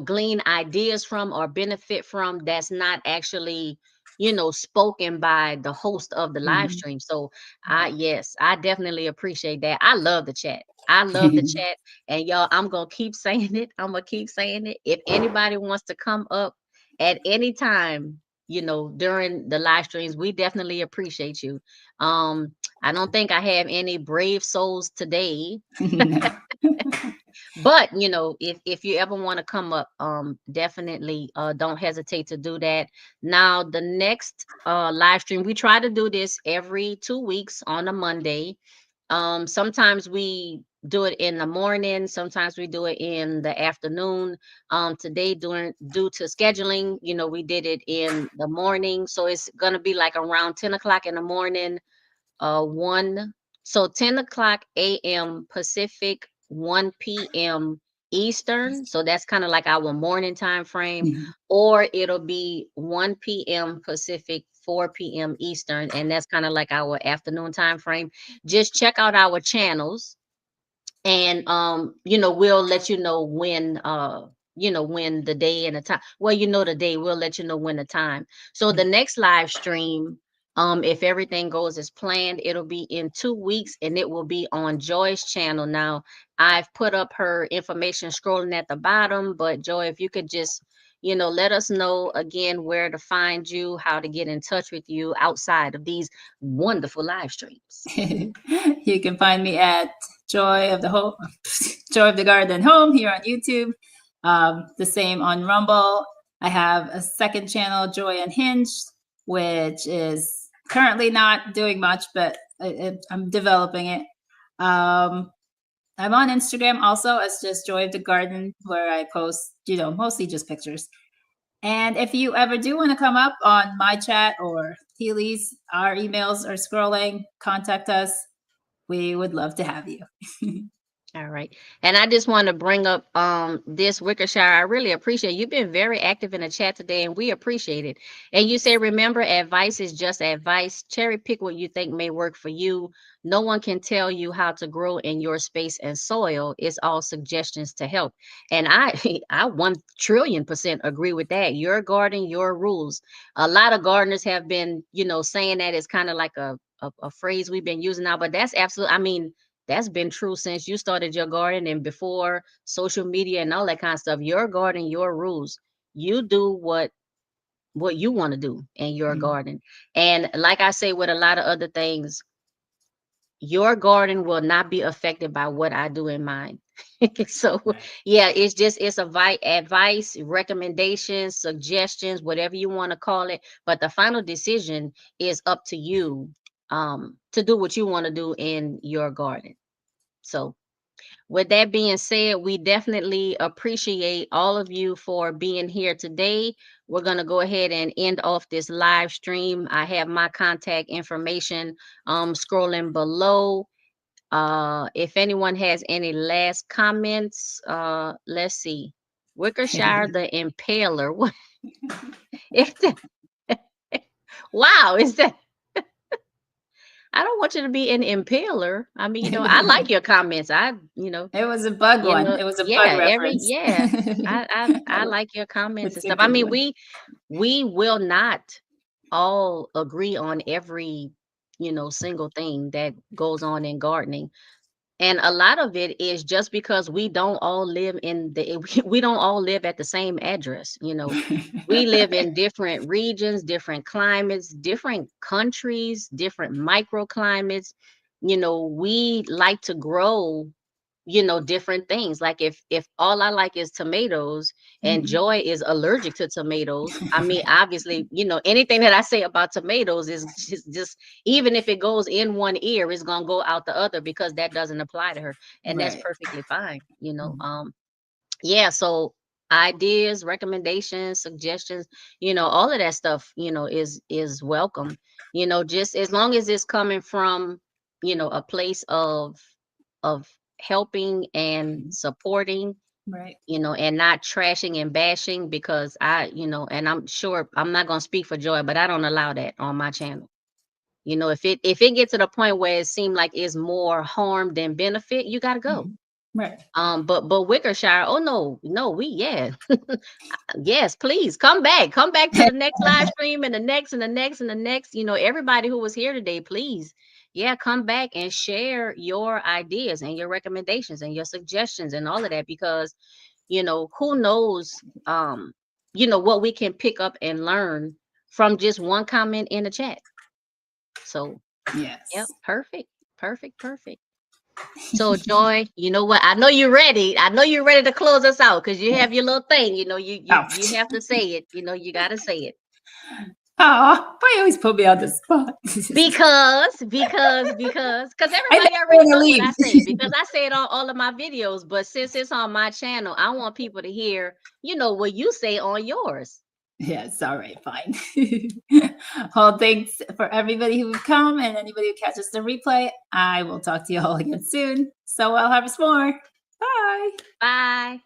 glean ideas from or benefit from, that's not actually, spoken by the host of the live Mhm. stream. So Right. yes, I definitely appreciate that. I love the chat. I love the chat. And y'all, I'm gonna keep saying it. I'm gonna keep saying it. If anybody wants to come up at any time, during the live streams, we definitely appreciate you. I don't think I have any brave souls today, No. but if you ever want to come up, definitely don't hesitate to do that. Now, the next live stream, we try to do this every 2 weeks on a Monday. Sometimes we do it in the morning, sometimes we do it in the afternoon. Today, due to scheduling, we did it in the morning, so it's gonna be like around 10 o'clock in the morning, 1 so 10 o'clock a.m. Pacific, 1 p.m. Eastern. So that's kind of like our morning time frame, Mhm. or it'll be 1 p.m. Pacific, 4 p.m. Eastern, and that's kind of like our afternoon time frame. Just check out our channels, and we'll let you know when the day and the time, well, the day, we'll let you know when the time. So the next live stream, if everything goes as planned, it'll be in 2 weeks, and it will be on Joy's channel. Now, I've put up her information scrolling at the bottom, but Joy, if you could just let us know again where to find you, how to get in touch with you outside of these wonderful live streams. You can find me at Joy of the Home, Joy of the Garden Home here on YouTube. The same on Rumble. I have a second channel, Joy Unhinged, which is currently not doing much, but I'm developing it. I'm on Instagram also as just Joy of the Garden, where I post, mostly just pictures. And if you ever do want to come up on my chat or Healy's, our emails are scrolling. Contact us. We would love to have you. All right. And I just want to bring up this Wickershire. I really appreciate you've been very active in the chat today, and we appreciate it. And you say, remember, advice is just advice. Cherry pick what you think may work for you. No one can tell you how to grow in your space and soil. It's all suggestions to help. And I I 1 trillion% agree with that. Your garden, your rules. A lot of gardeners have been, saying that it's kind of like a phrase we've been using now, but that's absolutely, I mean, that's been true since you started your garden and before social media and all that kind of stuff. Your garden, your rules. You do what you want to do in your Mm, garden. And like I say with a lot of other things, your garden will not be affected by what I do in mine. So right. yeah, it's advice, recommendations, suggestions, whatever you want to call it. But the final decision is up to you, to do what you want to do in your garden. So with that being said, we definitely appreciate all of you for being here today. We're going to go ahead and end off this live stream. I have my contact information scrolling below. If anyone has any last comments, let's see. Wickershire the Impaler. What is that? Wow, is that? I don't want you to be an impaler. I mean, I like your comments. It was a bug one. It was a bug Yeah, reference. yeah. I I- like your comments and it's a stuff. I good mean, one. we will not all agree on every, single thing that goes on in gardening. And a lot of it is just because we don't all live in the we don't all live at the same address, you know. We live in different regions, different climates, different countries, different microclimates. You know, we like to grow, you know, different things. Like if all I like is tomatoes and Mhm. Joy is allergic to tomatoes, I mean, obviously, you know, anything that I say about tomatoes is just even if it goes in one ear, it's gonna go out the other because that doesn't apply to her, and that's Right. perfectly fine, you know. Mhm. Yeah, so ideas, recommendations, suggestions, you know, all of that stuff, you know, is welcome. You know, just as long as it's coming from, you know, a place of helping and Mhm. supporting, Right. you know, and not trashing and bashing, because you know, and I'm sure I'm not going to speak for Joy, but I don't allow that on my channel. You know, if it gets to the point where it seems like it's more harm than benefit, you got to go. Mhm. Right. But Wickershire, oh no, no, we yeah, yes, please come back to the next live stream and the next and the next and the next. You know, everybody who was here today, please, yeah, come back and share your ideas and your recommendations and your suggestions and all of that, because you know, who knows, you know, what we can pick up and learn from just one comment in the chat. So, yep, Yes. perfect, perfect, perfect. So Joy, you know what? I know you're ready. I know you're ready to close us out because you have your little thing. You know, you Ouch. have to say it. You know, you gotta say it. Oh, why you always put me on the spot? Because I never everybody already want to know what leave. I say, because I say it on all of my videos. But since it's on my channel, I want people to hear, you know, what you say on yours. Yes, all right, fine. Well, thanks for everybody who come and anybody who catches the replay. I will talk to you all again soon. So I'll harvest more. Bye. Bye.